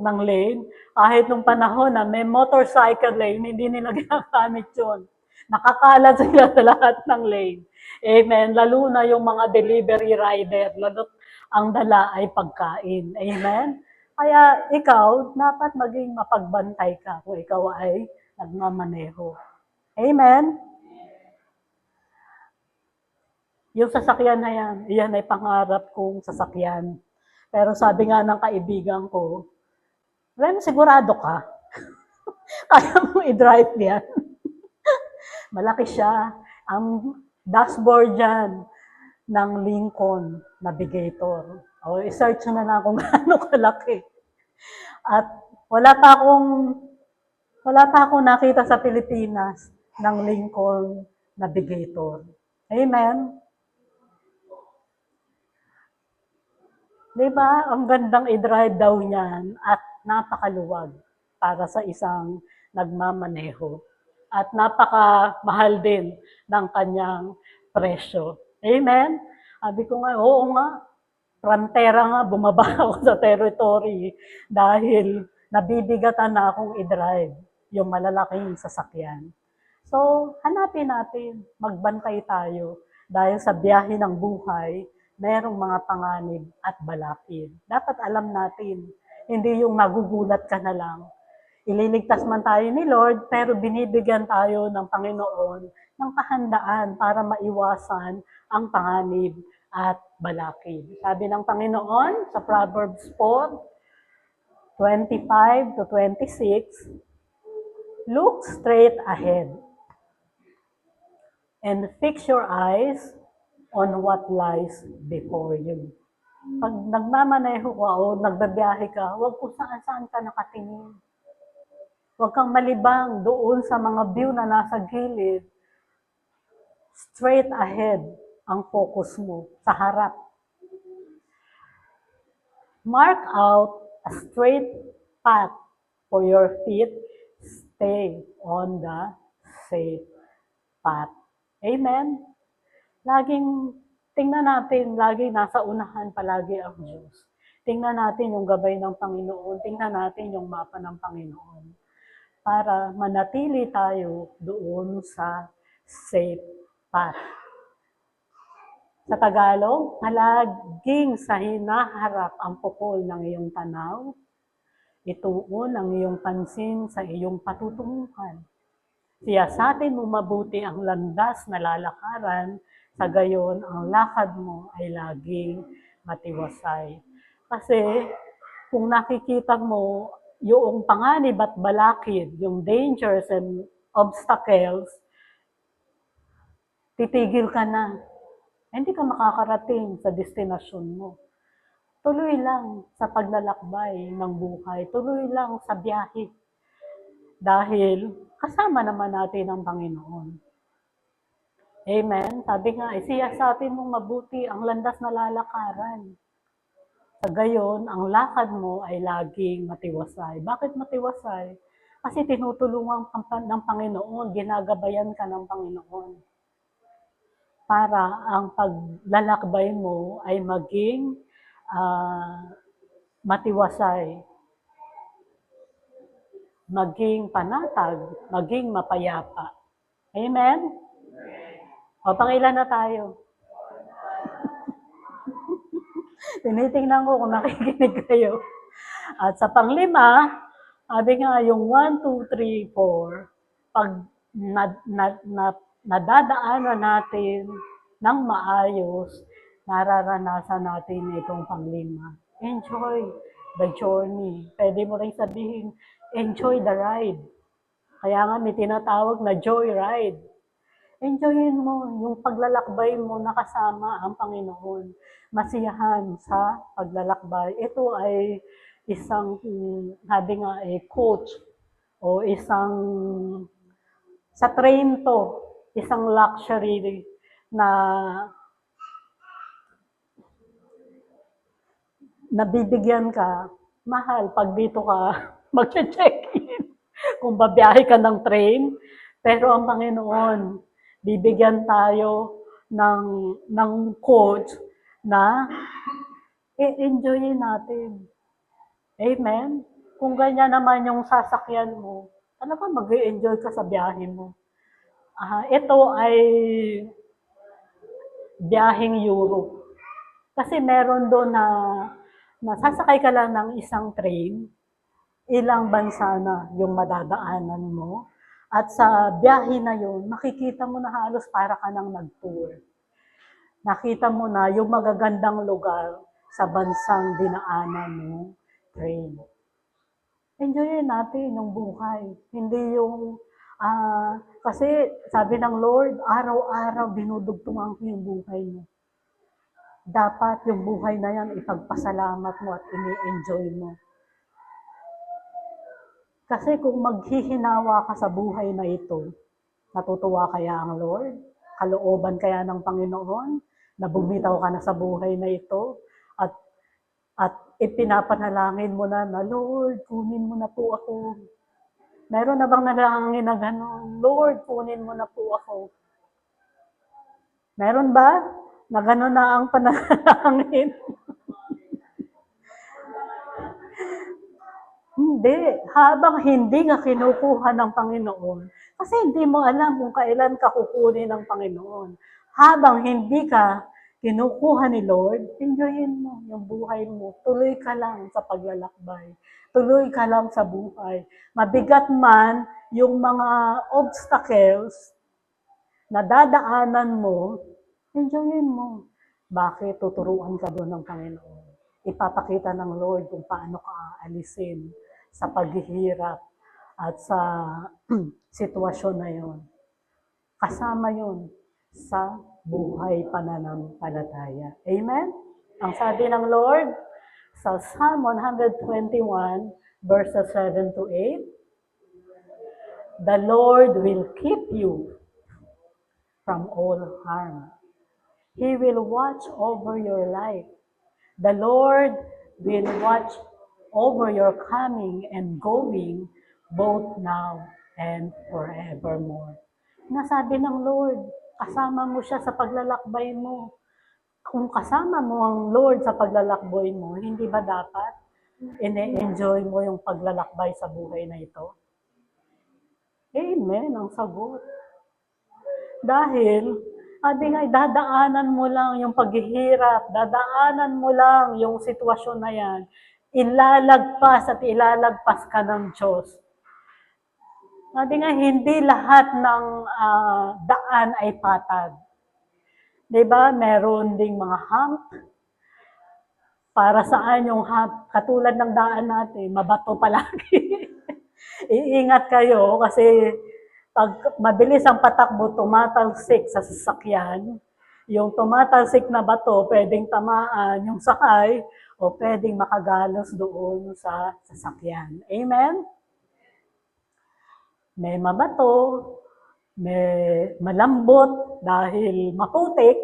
ng lane, kahit nung panahon na may motorcycle lane, hindi nila ginagamit yun. Nakakalat sila sa lahat ng lane. Amen. Lalo na yung mga delivery rider, lalo ang dala ay pagkain. Amen. Kaya ikaw, dapat maging mapagbantay ka kung ikaw ay nagmamaneho. Amen. Yung sasakyan na yan, iyan ay pangarap kong sasakyan. Pero sabi nga ng kaibigan ko, Ren, sigurado ka? Kaya mo i-drive yan? Malaki siya. Ang dashboard dyan ng Lincoln Navigator. O, i-search na lang kung gaano kalaki. At wala pa akong nakita sa Pilipinas ng Lincoln Navigator. Amen? Di ba? Ang gandang i-drive daw niyan at napakaluwag para sa isang nagmamaneho. At napakamahal din ng kanyang presyo. Amen? Sabi ko nga, oo nga, frontera nga, bumaba ako sa territory dahil nabibigatan na akong i-drive yung malalaking sasakyan. So, hanapin natin, magbantay tayo dahil sa biyahe ng buhay, merong mga panganib at balakid. Dapat alam natin, hindi yung magugulat ka na lang. Ililigtas man tayo ni Lord, pero binibigyan tayo ng Panginoon ng kahandaan para maiwasan ang panganib at balakid. Sabi ng Panginoon sa Proverbs 4:25-26, look straight ahead and fix your eyes on what lies before you. Pag nagmamaneho ka o nagbabiyahe ka, huwag kung saan-saan ka nakatingin. Huwag kang malibang doon sa mga view na nasa gilid. Straight ahead ang focus mo, sa harap. Mark out a straight path for your feet. Stay on the safe path. Amen? Laging tingnan natin, lagi nasa unahan palagi ang Diyos. Tingnan natin yung gabay ng Panginoon, tingnan natin yung mapa ng Panginoon para manatili tayo doon sa safe path. Sa Tagalog, palaging sa hinaharap ang pukol ng iyong tanaw, ituon ang iyong pansin sa iyong patutunguhan. Siyasatin mo mabuti ang landas na lalakaran, sa gayon ang lakad mo ay laging matiwasay. Kasi kung nakikita mo yung panganib at balakid, yung dangers and obstacles, titigil ka na. Hindi ka makakarating sa destinasyon mo. Tuloy lang sa paglalakbay ng buhay. Tuloy lang sa biyahe. Dahil kasama naman natin ang Panginoon. Amen? Sabi nga, siyasatin mong mabuti ang landas na lalakaran. Sa gayon, ang lakad mo ay laging matiwasay. Bakit matiwasay? Kasi tinutulungan ng Panginoon, ginagabayan ka ng Panginoon. Para ang paglalakbay mo ay maging matiwasay, maging panatag, maging mapayapa. Amen? O, pangilan na tayo. Tinitingnan ko kung nakikinig kayo. At sa panglima, sabi nga yung 1, 2, 3, 4, pag nadadaanan natin ng maayos, nararanasan natin itong panglima. Enjoy the journey. Pwede mo rin sabihin, enjoy the ride. Kaya nga may tinatawag na joy ride. Enjoyin mo yung paglalakbay mo na kasama ang Panginoon. Masiyahan sa paglalakbay. Ito ay isang, sabi nga, coach o isang Sa train to, isang luxury na nabibigyan ka, mahal pag dito ka mag-check-in kung babiyahe ka ng train. Pero ang Panginoon, bibigyan tayo ng coach na i-enjoyin natin. Amen? Kung ganyan naman yung sasakyan mo, talaga mag-enjoy ka sa biyahe mo. Ito ay biyaheng Europe. Kasi meron doon na sasakay ka lang ng isang train, ilang bansa na yung madadaanan mo. At sa biyahe na yun, makikita mo na halos para ka nang nag-tour. Nakita mo na yung magagandang lugar sa bansang dinaanan mo train. Enjoyin natin yung buhay. Hindi yung, kasi sabi ng Lord, araw-araw dinudugtungan ko yung buhay mo. Dapat yung buhay na yan ipagpasalamat mo at ini-enjoy mo. Kasi kung maghihinawa ka sa buhay na ito, natutuwa kaya ang Lord? Kalooban kaya ng Panginoon na bumitaw ka na sa buhay na ito at ipinapanalangin mo na, Lord, kunin mo na po ako. Meron na bang nalangin na gano'n? Lord, kunin mo na po ako. Meron ba? Na gano'n na ang panalangin? Hindi. Habang hindi ka kinukuha ng Panginoon, kasi hindi mo alam kung kailan ka kukunin ng Panginoon. Habang hindi ka kinukuha ni Lord, enjoyin mo yung buhay mo. Tuloy ka lang sa paglalakbay. Tuloy ka lang sa buhay. Mabigat man yung mga obstacles na dadaanan mo, enjoyin mo. Bakit? Tuturuan ka doon ng Panginoon. Ipapakita ng Lord kung paano ka aalisin sa paghihirap at sa sitwasyon na yon. Kasama yon sa buhay pananampalataya. Amen? Ang sabi ng Lord sa Psalm 121 verses 7 to 8, the Lord will keep you from all harm. He will watch over your life. The Lord will watch over your coming and going, both now and forevermore. Nasabi ng Lord, kasama mo siya sa paglalakbay mo. Kung kasama mo ang Lord sa paglalakbay mo, hindi ba dapat ine-enjoy mo yung paglalakbay sa buhay na ito? Amen, ang sagot. Dahil, sabi nga, dadaanan mo lang yung paghihirap, dadaanan mo lang yung sitwasyon na yan, ilalagpas at ilalagpas ka ng Diyos. Sabi nga, hindi lahat ng daan ay patag. Diba? Meron ding mga hump. Para saan yung hump? Katulad ng daan natin, mabato palagi. Iingat kayo kasi pag mabilis ang patakbo, tumatalsik sa sasakyan. Yung tumatalsik na bato, pwedeng tamaan yung sakay o pwedeng makagalos doon sa sasakyan. Amen? May mabato, may malambot dahil maputik,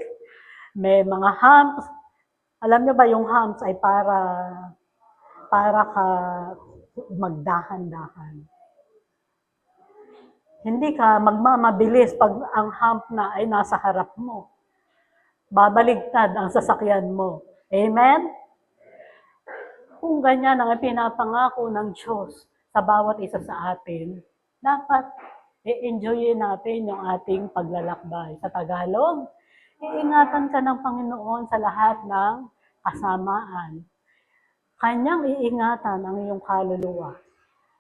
may mga humps. Alam niyo ba yung humps ay para ka magdahan-dahan. Hindi ka magmamabilis pag ang hump na ay nasa harap mo. Babaligtad ang sasakyan mo. Amen? Kung ganyan ang pinapangako ng Diyos sa bawat isa sa atin, dapat i-enjoyin natin yung ating paglalakbay. Sa Tagalog, iingatan ka ng Panginoon sa lahat ng kasamaan. Kanyang iingatan ang iyong kaluluwa.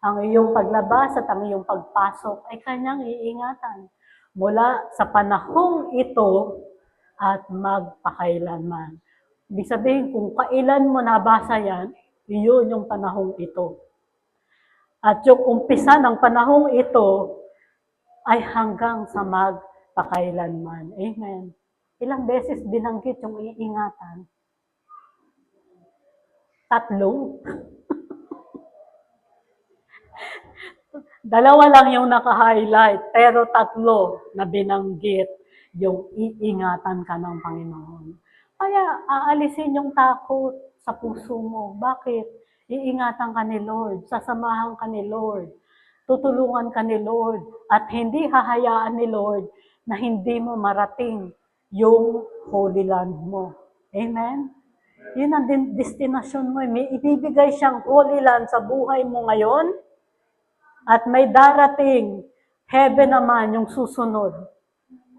Ang iyong paglabas at ang iyong pagpasok ay kanyang iingatan mula sa panahong ito at magpakailanman. Ibig sabihin, kung kailan mo nabasa yan, iyon yung panahong ito. At yung umpisa ng panahong ito ay hanggang sa magpakailanman. Amen. Ilang beses binanggit yung iingatan? 3. Dalawa lang yung naka-highlight, pero tatlo na binanggit yung iingatan ka ng Panginoon. Kaya aalisin yung takot sa puso mo. Bakit? Iingatan ka ni Lord, sasamahan ka ni Lord, tutulungan ka ni Lord, at hindi hahayaan ni Lord na hindi mo marating yung Holy Land mo. Amen? Yun ang destinasyon mo. May ibibigay siyang Holy Land sa buhay mo ngayon, at may darating heaven naman yung susunod.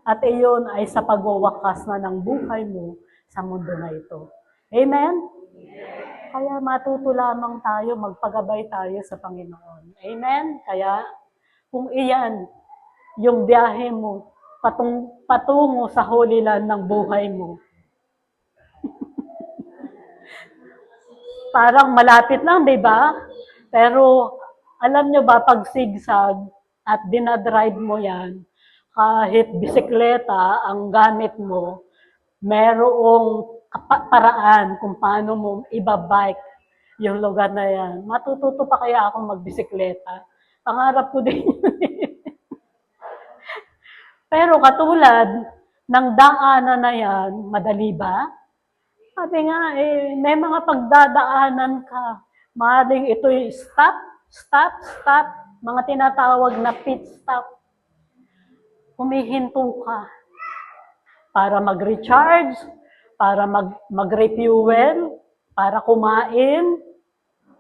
At iyon ay sa pagwawakas na ng buhay mo sa mundo na ito. Amen? Kaya matuto lamang tayo, magpagabay tayo sa Panginoon. Amen? Kaya kung iyan yung biyahe mo patungo sa Holy Land ng buhay mo, parang malapit lang, di ba? Pero alam nyo ba, pag sigsag at dinadrive mo yan, kahit bisikleta ang gamit mo, merong paraan kung paano mo ibabike yung lugar na yan. Matututo pa kaya akong magbisikleta. Pangarap ko din yun. Pero katulad ng daanan na yan, madali ba? Sabi nga, may mga pagdadaanan ka. Maaaring ito'y stop, stop, stop. Mga tinatawag na pit stop. Humihinto ka para mag-recharge, para mag-refuel, para kumain,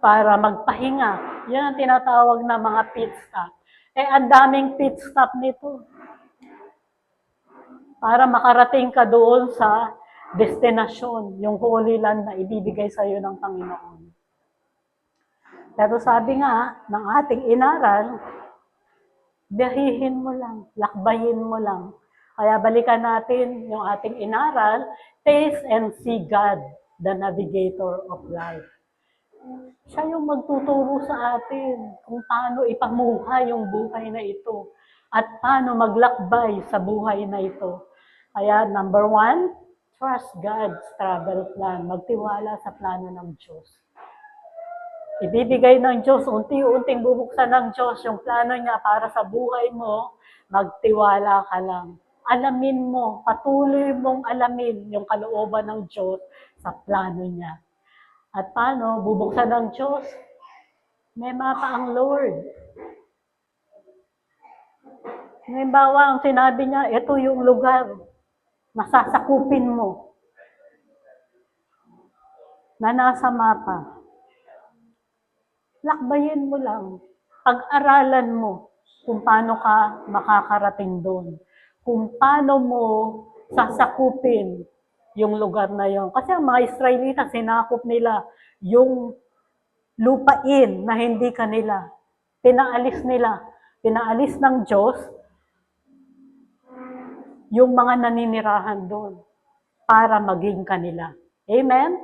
para magpahinga. Yan ang tinatawag na mga pit stop. Ang daming pit stop nito. Para makarating ka doon sa destinasyon, yung Holy Land na ibibigay sa iyo ng Panginoon. Pero sabi nga ng ating inaral, biyahihin mo lang, lakbayin mo lang. Kaya balikan natin yung ating inaral, taste and see God, the navigator of life. Siya yung magtuturo sa atin kung paano ipamuhay yung buhay na ito at paano maglakbay sa buhay na ito. Kaya number 1, trust God's travel plan. Magtiwala sa plano ng Diyos. Ibibigay ng Diyos, unti-unting bubuksan ng Diyos yung plano niya para sa buhay mo, magtiwala ka lang. Alamin mo, patuloy mong alamin yung kalooban ng Diyos sa plano niya. At paano? Bubuksan ng Diyos. May mapa ang Lord. Halimbawa, ang sinabi niya, ito yung lugar na sasakupin mo na nasa mapa. Lakbayin mo lang. Pag-aralan mo kung paano ka makakarating doon. Kung paano mo sasakupin yung lugar na yon. Kasi ang mga Israelita, sinakop nila yung lupain na hindi kanila. Pinaalis nila. Pinaalis ng Diyos yung mga naninirahan doon para maging kanila. Amen?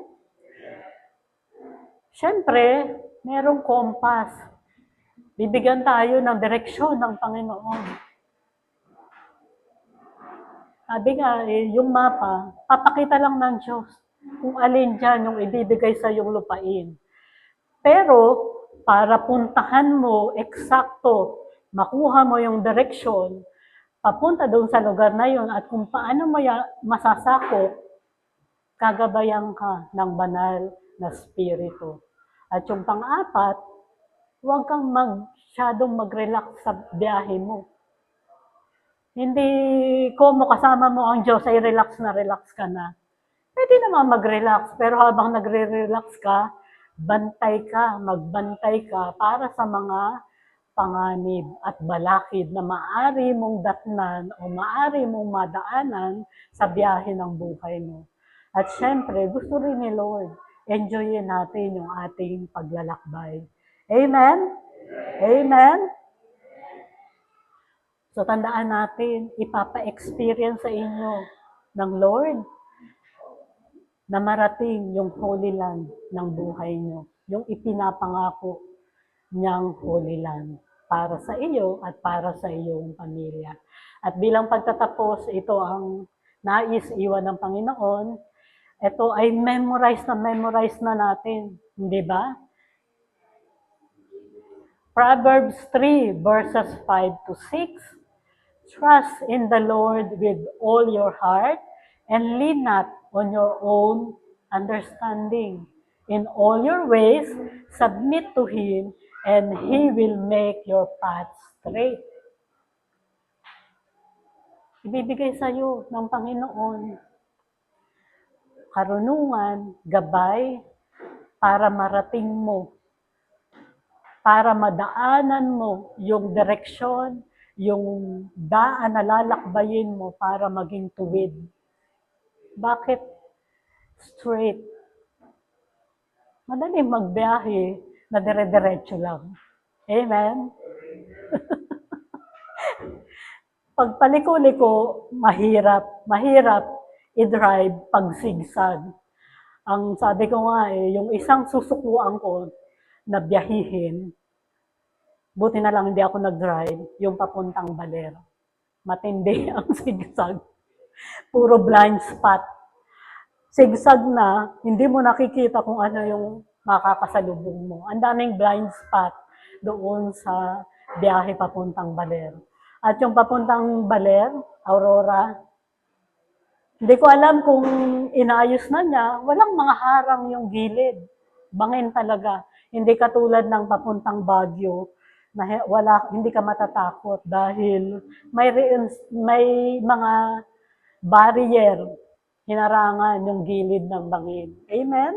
Siyempre, merong kompas. Bibigyan tayo ng direksyon ng Panginoon. Sabi nga, yung mapa, papakita lang ng Diyos kung alin dyan yung ibibigay sa yung lupain. Pero, para puntahan mo, eksakto, makuha mo yung direksyon, papunta doon sa lugar na yun, at kung paano mo masasakop, kagabayan ka ng banal na spirito. At yung pang-apat, huwag kang masyadong mag-relax sa biyahe mo. Hindi ko kasama mo ang Diyos ay relax na relax ka na. Pwede naman mag-relax, pero habang nagre-relax ka, magbantay ka para sa mga panganib at balakid na maaari mong datnan o maaari mong madaanan sa biyahe ng buhay mo. At syempre, gusto rin ni Lord, enjoyin natin yung ating paglalakbay. Amen? Amen? So tandaan natin, ipapa-experience sa inyo ng Lord na marating yung Holy Land ng buhay nyo. Yung ipinapangako niyang Holy Land para sa iyo at para sa iyong pamilya. At bilang pagtatapos, ito ang nais iwan ng Panginoon. Ito ay memorize na natin. Hindi ba? Proverbs 3, verses 5 to 6. Trust in the Lord with all your heart and lean not on your own understanding. In all your ways, submit to Him, and He will make your path straight. Ibibigay sa iyo ng Panginoon karunungan, gabay, para marating mo, para madaanan mo yung direksyon, yung daan na lalakbayin mo para maging tuwid. Bakit straight? Madaling magbiyahe na dire-diretso lang. Amen? Pag paliko-liko, mahirap i-drive pag sigsag. Ang sabi ko nga yung isang susukuan ko na biyahihin, buti na lang hindi ako nag-drive, yung papuntang Baler. Matindi ang sigsag. Puro blind spot. Sigsag na, hindi mo nakikita kung ano yung makakasalubong mo. Ang daming blind spot doon sa biyahe papuntang Baler. At yung papuntang Baler, Aurora, hindi ko alam kung inaayos na niya, walang mga harang yung gilid. Bangin talaga. Hindi katulad ng papuntang Baguio, na hindi ka matatakot dahil may mga barrier, hinarangan yung gilid ng bangin. Amen?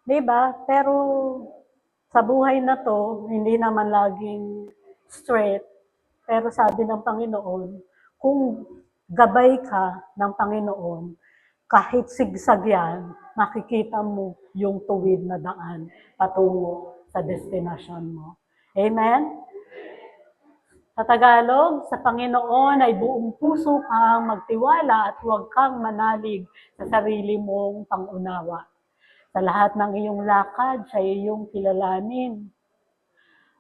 Diba? Pero sa buhay na to, hindi naman laging straight. Pero sabi ng Panginoon, kung gabay ka ng Panginoon, kahit sigsag yan, makikita mo yung tuwid na daan patungo sa destination mo. Amen? Sa Tagalog, sa Panginoon ay buong puso kang magtiwala at huwag kang manalig sa sarili mong pangunawa. Sa lahat ng iyong lakad, siya iyong kilalanin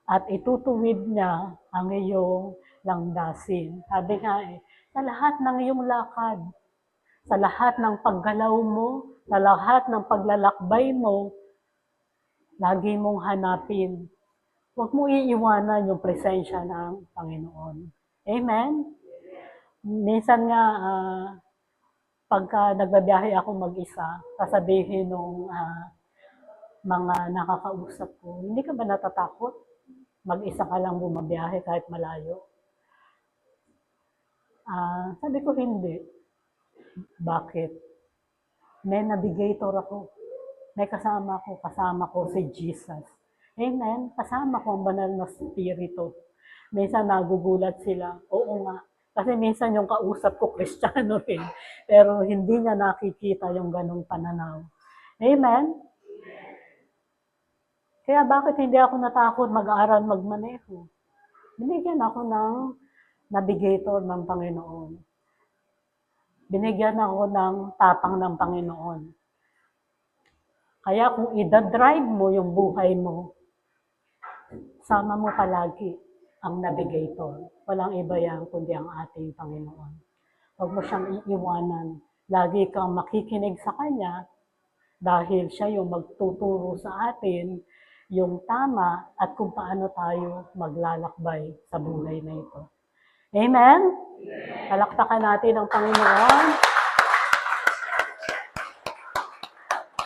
at itutuwid niya ang iyong langdasin. Sabi nga sa lahat ng iyong lakad, sa lahat ng paggalaw mo, sa lahat ng paglalakbay mo, lagi mong hanapin. Huwag mo iiwanan yung presensya ng Panginoon. Amen? Minsan nga, pagka nagbabiyahe ako mag-isa, sasabihin nung mga nakakausap ko, hindi ka ba natatakot? Mag-isa ka lang bumabiyahe kahit malayo? Sabi ko, hindi. Bakit? May navigator ako. May kasama ko si Jesus. Amen? Kasama ko ang banal na spirito. Minsan nagugulat sila, oo nga. Kasi minsan yung kausap ko, Kristiyano rin. Pero hindi niya nakikita yung ganong pananaw. Amen? Kaya bakit hindi ako natakot mag-aaral magmaneho? Binigyan ako ng navigator ng Panginoon. Binigyan ako ng tapang ng Panginoon. Kaya kung idadrive mo yung buhay mo, sama mo palagi ang navigator. Walang iba yan kundi ang ating Panginoon. Huwag mo siyang iiwanan. Lagi kang makikinig sa Kanya dahil siya yung magtuturo sa atin yung tama at kung paano tayo maglalakbay sa buhay na ito. Amen? Palakpakan natin ang Panginoon.